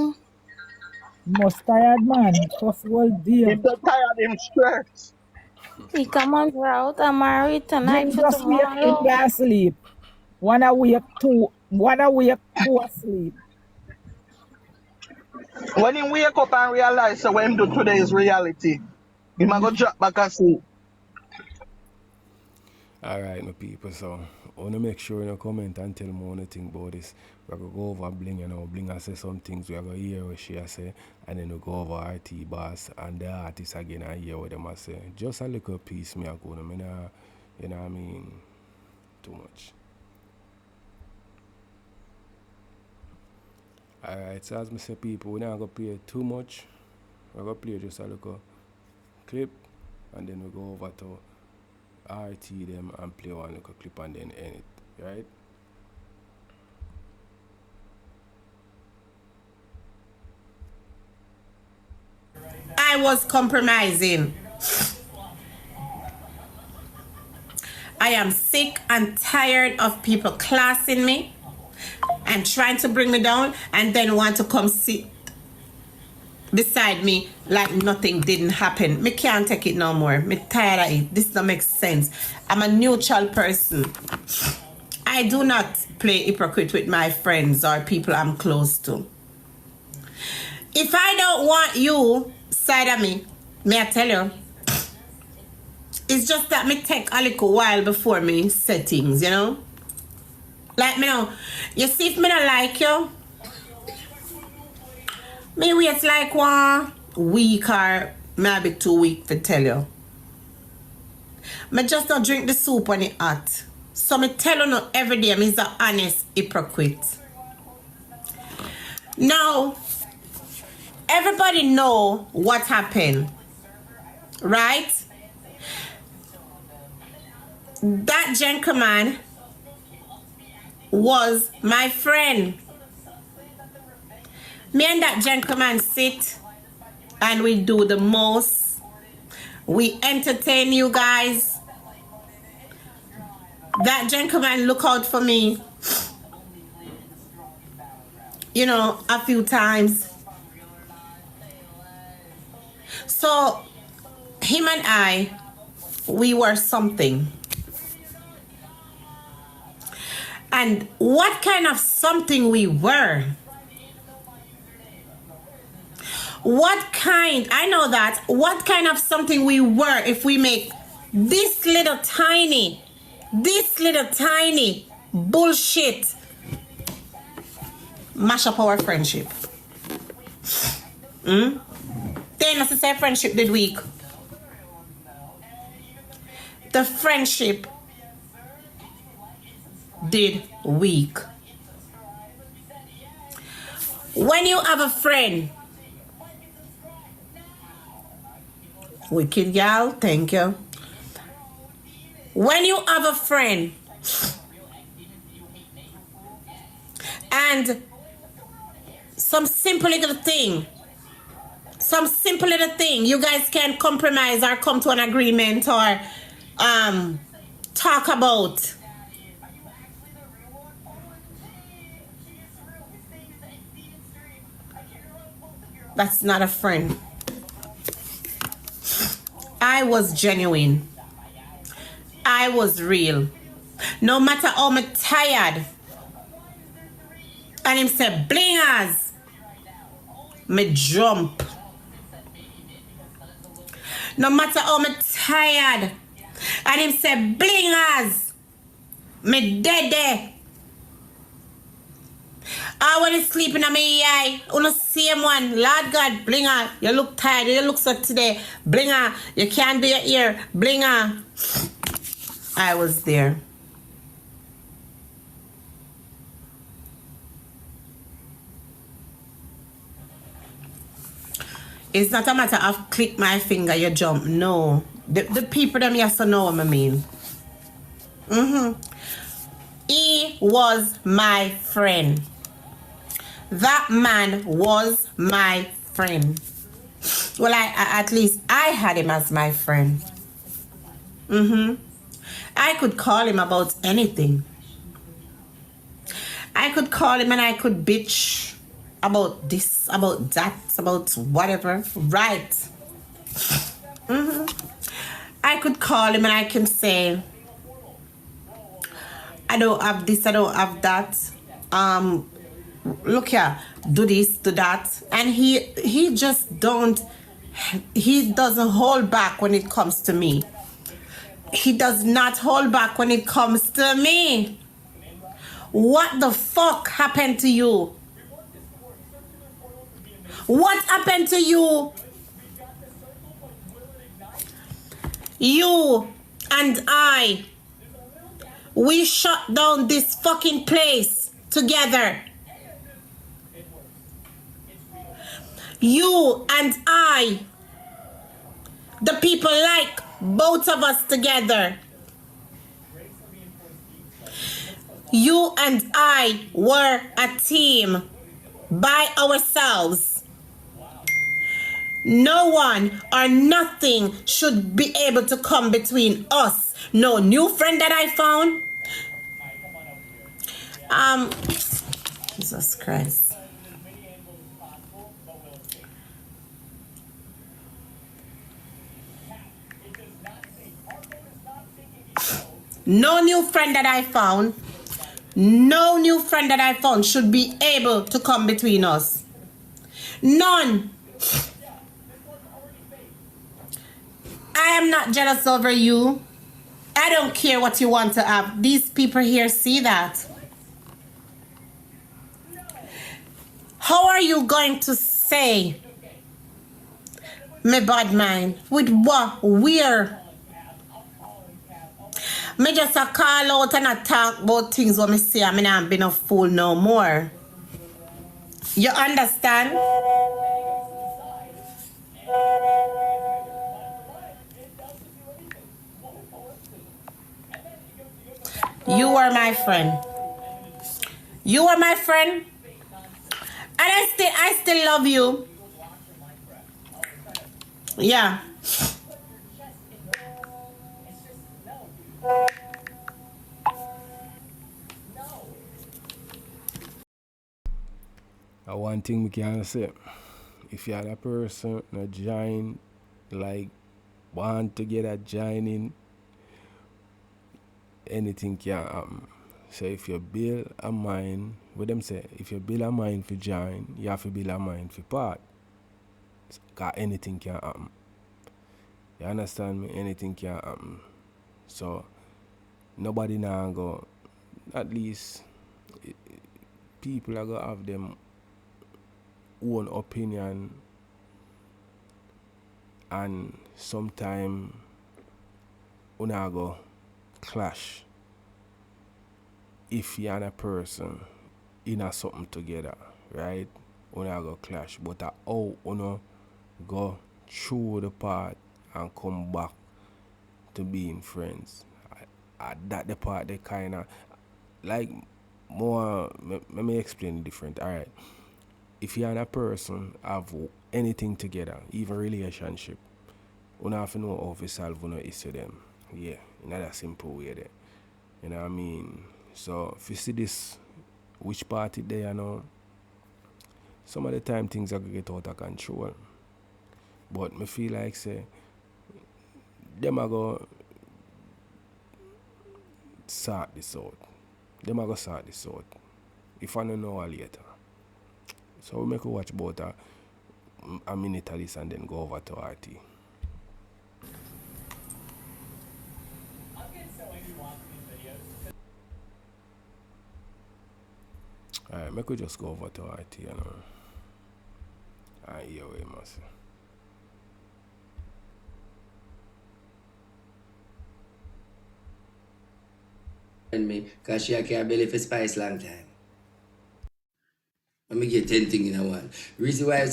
Most tired man. First world deal. He's so tired him stress. He come on route Amari tonight for tomorrow. He can't sleep. One awake, two asleep. When he wake up and realize so what him do today is reality, he might go drop back and sleep. Alright, my people, so I want to make sure you comment and tell me what you think about this. We're going to go over Blinger now. Blinger say some things, we're going to hear what she say, and then we'll go over RT Boss and the artist again and hear what them say. Just a little piece, me I go to, you know what I mean, too much. Alright, so as I say, people, we're not going to play too much. We're going to play just a little clip, and then we'll go over to RT them and play one little clip and then end it, right? I was compromising. I am sick and tired of people classing me and trying to bring me down and then want to come sit beside me like nothing didn't happen. Me can't take it no more. Me tired of it. This don't make sense. I'm a neutral person. I do not play hypocrite with my friends or people I'm close to. If I don't want you side of me, may I tell you, it's just that me take a little while before me say things, you know? Like me now, you see if me not like you, me wait like 1 week or maybe 2 weeks to tell you. Me just don't drink the soup when it hot. So me tell you no every day, me is an honest hypocrite. Now, everybody know what happened, right? That gentleman was my friend. Me and that gentleman sit and we do the most. We entertain you guys. That gentleman look out for me, you know, a few times. So him and I, we were something. And what kind of something we were? What kind, I know that, what kind of something we were if we make this little tiny bullshit mash up our friendship. Then let's say friendship did weak. The friendship did weak. When you have a friend, wicked gal, thank you. When you have a friend and some simple little thing, you guys can compromise or come to an agreement or talk about. That's not a friend. I was genuine. I was real. No matter how me tired. And him say, Blingers. Me jump. No matter how me tired. And him say, Blingers. Me dead there. I want to sleep in my eye. On the same one. Lord God, Blinger, you look tired. You look so today. Blinger, you can't do your ear. Blinger. I was there. It's not a matter of click my finger, you jump. No. The people them yes to know what I mean. He was my friend. That man was my friend. Well, at least I had him as my friend. I could call him about anything. I could call him and I could bitch about this, about that, about whatever. Right. I could call him and I can say, I don't have this, I don't have that. Look here, do this, do that. And he just doesn't hold back when it comes to me. He does not hold back when it comes to me. What the fuck happened to you? What happened to you? You and I, we shut down this fucking place together. You and I, the people like both of us together. You and I were a team by ourselves. No one or nothing should be able to come between us No new friend that I found. Jesus Christ. No new friend that I found. No new friend that I found should be able to come between us. None. I am not jealous over you. I don't care what you want to have. These people here see that. How are you going to say me bad mind? With what? Where? Me just a call out and a talk about things what me say. I mean, I'm being a fool no more. You understand? You are my friend. You are my friend. And I still love you. Yeah. One thing we can say, if you had a person a join, like want to get a joining, anything can happen. So if you build a mind, what them say, if you build a mind for join, you have to build a mind for part. Because anything can happen. You understand me? Anything can happen. So nobody now go, at least people are going to have them own opinion, and sometime una go clash if you and a person in a something together, right? Una go clash, but how una go through the part and come back to being friends. That the part they kind of like more. Let me explain different. All right, if you and a person have anything together, even relationship, you have to know how to solve one issue them. Yeah, in that simple way there. You know what I mean? So if you see this, which party there, you know, some of the time things are going to get out of control. But me feel like say them are go sort this out. Them are go sort this out. If I don't know later. So we make a watch about a minute of this and then go over to RT. Alright, make we just go over to RT, you know. Alright, here we must. Me, because she can't belly for spice long time. Let me get 10 things in a one. Reason why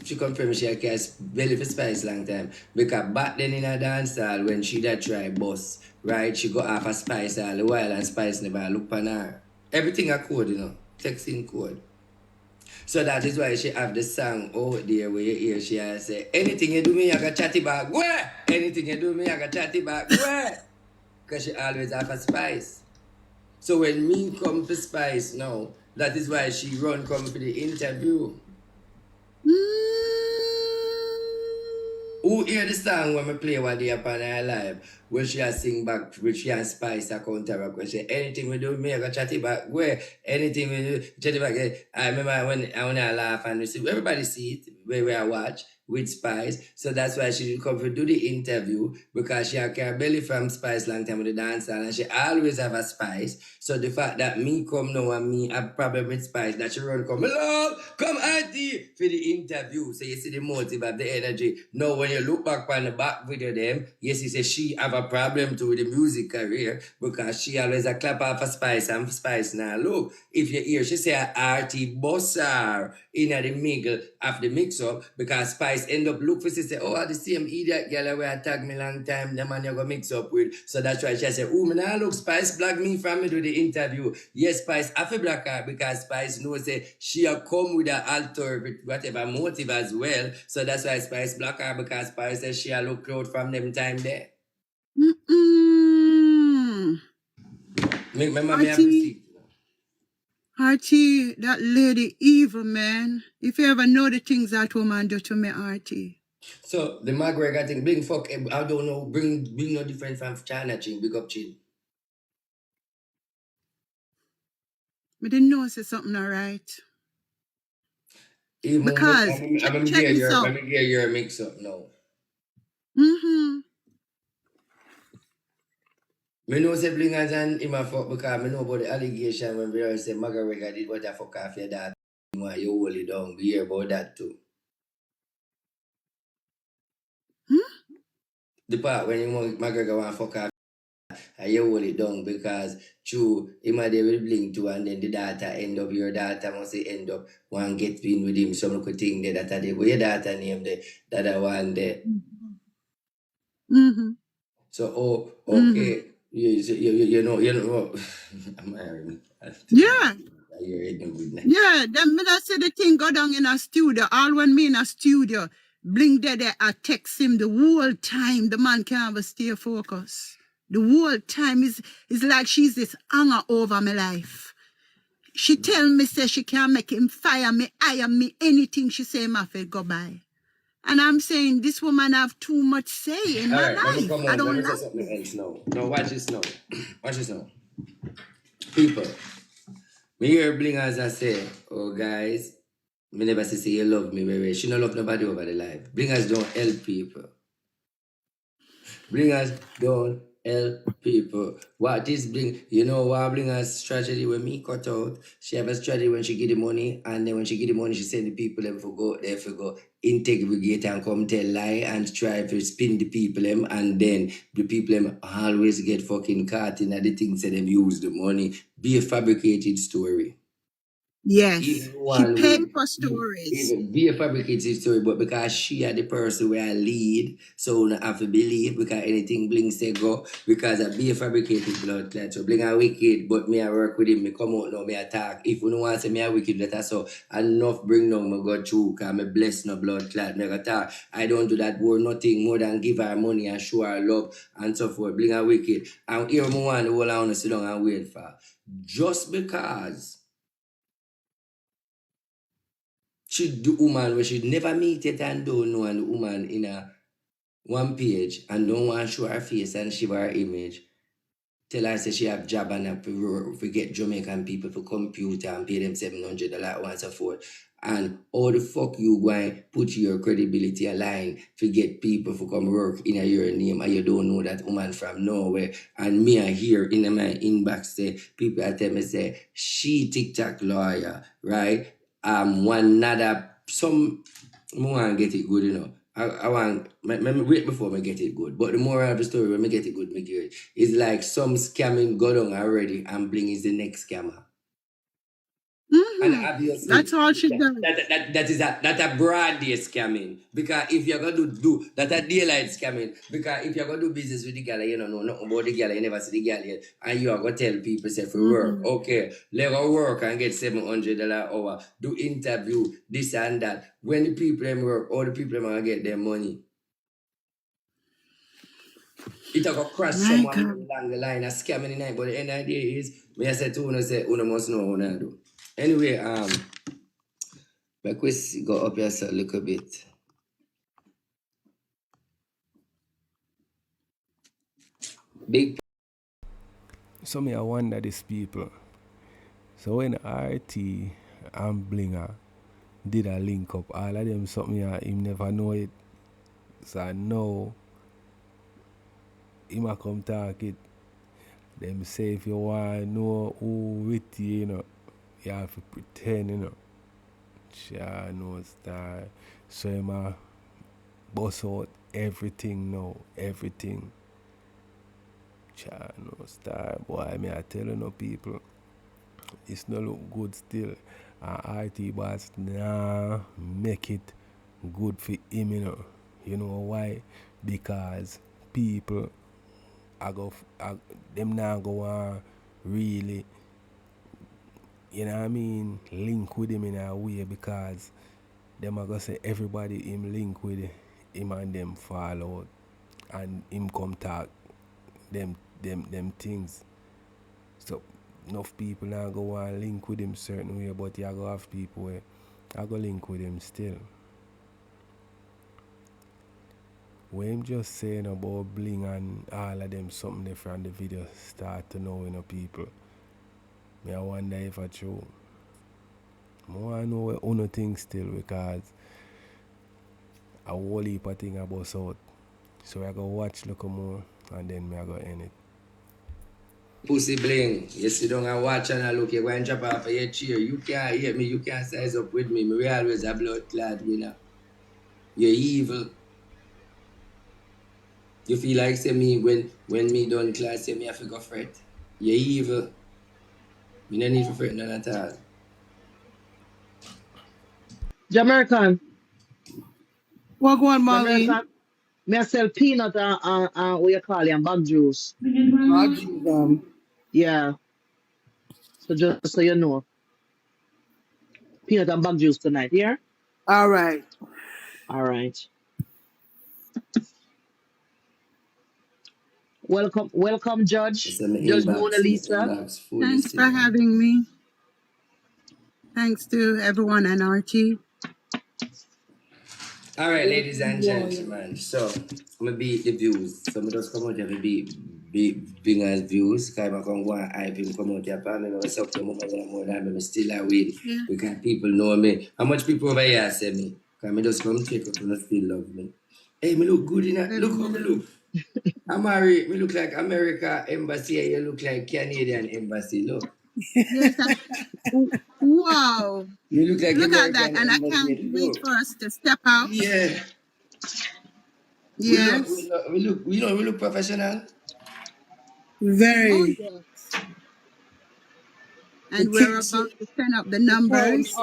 she confirmed she can't belly for spice long time. Because back then in a dance hall, when she that try boss, right, she got half a spice all the while and spice never look on her. Everything a code, you know. Text in code. So that is why she have the song out there where you hear she has say, anything you do me, I got chatty back, where? Anything you do me, I got chatty back, where? Because she always have a spice. So when me come to spice now, that is why she run come for the interview. Who hear the song when I play one day upon her live? When she has sing back, which she has spice a counter back, when she anything we do, me I got chatty back. Where anything we do, chatty back. I remember when I laugh and we see everybody see it where I watch with Spice. So that's why she didn't come to do the interview, because she had her belly from Spice long time with the dancer and she always have a Spice. So the fact that me come now and me have problem with Spice, that she run come, hello, come auntie for the interview. So you see the motive of the energy. Now when you look back on the back video them, yes, you say she have a problem too with the music career, because she always a clap off a Spice and Spice now look. If you hear she say a RT bossar in the middle of the mix up, because Spice end up look for she say, oh, the same idiot girl where I tag me long time, the man you go mix up with. So that's why she say, oh, man, now look, Spice block me from me do the interview. Yes, Spice have to block her, because Spice knows say she a come with an alter with whatever motive as well. So that's why Spice block her, because Spice says she a look close from them time there. Archie, that lady evil, man. If you ever know the things that woman do to me, Archie. So the McGregor thing, bring fuck, I don't know, bring no different from China Chin, big up Chin. I didn't know say something alright. Even because I'm check this out. Let me get your mix up now. Me know say Blingers and him a fuck because me know about the allegation when we say McGregor did what the fuck off your dad. You hold it down. We hear about that too. The part when McGregor want fuck off, you hold it down because true, him a there with Bling too, and then the daughter end up, your daughter must end up one get in with him, some could think that they but your daughter name the other one there. So okay. You know I'm married. Yeah. Yeah, them me that say the thing go down in a studio. All when me in a studio, Bling there, I text him the whole time. The man can't ever stay focused. The whole time is like she's this anger over my life. She tell me say she can't make him fire me, hire me, anything she say my face go by. And I'm saying this woman have too much say in my life. I don't let me like say something else now. No, watch this now. Watch this now. People, me hear Bling as I say, oh guys, me never say you love me, baby. She don't love nobody over the life. Blingers don't help people. Blingers don't help people. What is Bling? You know what Blinger's strategy when me cut out? She have a strategy when she get the money, and then when she get the money, she send the people them for go there for go integrate and come tell lie and try to spin the people them, and then the people them always get fucking caught in the things that them use the money. Be a fabricated story. Yes, she paid for stories. Even be a fabricated story, but because she are the person where I lead, so I have to believe because anything Bling say go, because I be a fabricated blood clot. So Bling are wicked, but me I work with him, me come out now, me attack. If you don't want to say me are wicked, let us so enough bring down me go through, because me bless no blood clot, me attack. I don't do that word nothing more than give her money and show her love and so forth. Bling are wicked. And here me want the whole I want to sit down and wait for. Just because she the woman where she never meet it and don't know, and the woman in a one page and don't want to show her face and shiver her image. Tell her say she have job and to get Jamaican people for computer and pay them $700 once a forth. And how the fuck you going put your credibility align to get people to come work in your name and you don't know that woman from nowhere. And me I hear in my inbox say people are tell me say she TikTok lawyer, right? One nada some more and get it good, you know. I want me wait before I get it good. But the moral of the story when I get it good, me get it. It's like some scamming got on already and Bling is the next scammer. And obviously that's all she does. That a broad day scamming. Because if you're gonna do that a daylight scamming, because if you're gonna do business with the girl, you don't know nothing about the girl, you never see the girl yet, and you are gonna tell people say for work, okay, let her work and get $700 an hour, do interview, this and that. When the people them work, all the people them are gonna get their money. It will crash someone along the line, a scamming the night, but the end of the day is, me I say to you, say, you must know what I do. Anyway, my quest go up here a little bit. Big. So me I wonder these people. So when RT and Blinger did a link up, all of them something him never know it. So I know him a come talk it. Them say if you want to know who with you, you know, you have to pretend, you know. Sure no star. So him a bust out everything now, everything. Sure no star. Boy, me I tell you no people, it's not look good still. And RT boss nah make it good for him, you know. You know why? Because people them now go on really, you know what I mean, link with him in a way, because them are gonna say everybody him link with him and them fall out and him come talk them things. So enough people now go and link with him certain way, but you go have people where I go link with him still. When him just saying about Bling and all of them something different, the video start to know people. Me I wonder if I true. I want to know what Uno think still because a whole heap of thing about out. So I go watch look more and then me I go end it. Pussy Bling, you sit down and watch and I look, you go and drop off of your chair. You can't hate me, you can't size up with me. We always a blood clad winner. You're evil. You feel like say me when me done class, say me have to go fret. You're evil. You don't need to fret none at all. Jamaican. What go on, Marlene? Jamaican. Me I sell peanut and what you call it, and bag juice. Bag juice, Yeah. So just so you know. Peanut and bag juice tonight, yeah? All right. All right. Welcome, Judge. Judge Mona Lisa. Thanks for having me. Thanks to everyone and Archie. All right, ladies and gentlemen. So, I'm going to beat the views. So, I'm just come out here to beat Blinger's views. Because I'm going to go and hype him come out here. I'm going to suck him more than I'm still a win. Yeah. Because people know me. How much people over here say me? Because I just come check up and still love me. Hey, me look good in it. Look how me look. Amari, me look like America Embassy. And you look like Canadian Embassy. Look. Yes, wow. You look like Look American at that, and I Embassy. can't wait for us to step out. Yeah. Yes. We look professional. Very. Oh, yes. And we're about to send up the numbers.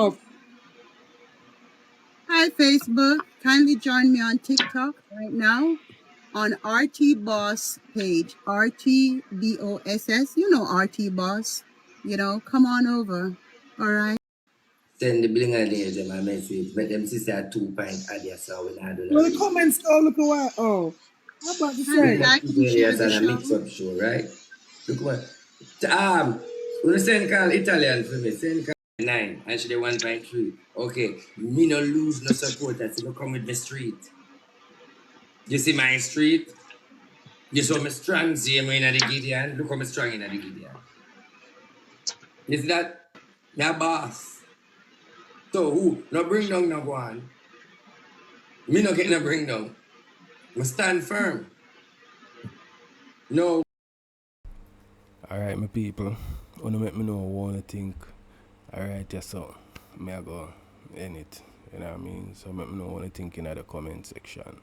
Hi, Facebook. Kindly join me on TikTok right now on RT Boss page. RTBOSS. You know RT Boss. You know, come on over. All right. Send the Blinger names them a message. Make them see say 2 pints add your so we not do Well, that. the comments go look away. Oh, how about the say? Like and share the show. A mix-up show, right? Look what. When send call Italian for me, send call 9 and she the 1.3. Okay, me no lose no supporters. You no come with the street. You see my street? You saw me strong, see me in the Gideon. Look how me strong in the Gideon. You see that? Now boss. So who? No bring down no one. Me no get no bring down. Me stand firm. No. Alright, my people. Wanna make me know what you think. Alright, yeah, so me I go end it. You know what I mean? So make me know what you think in the comment section.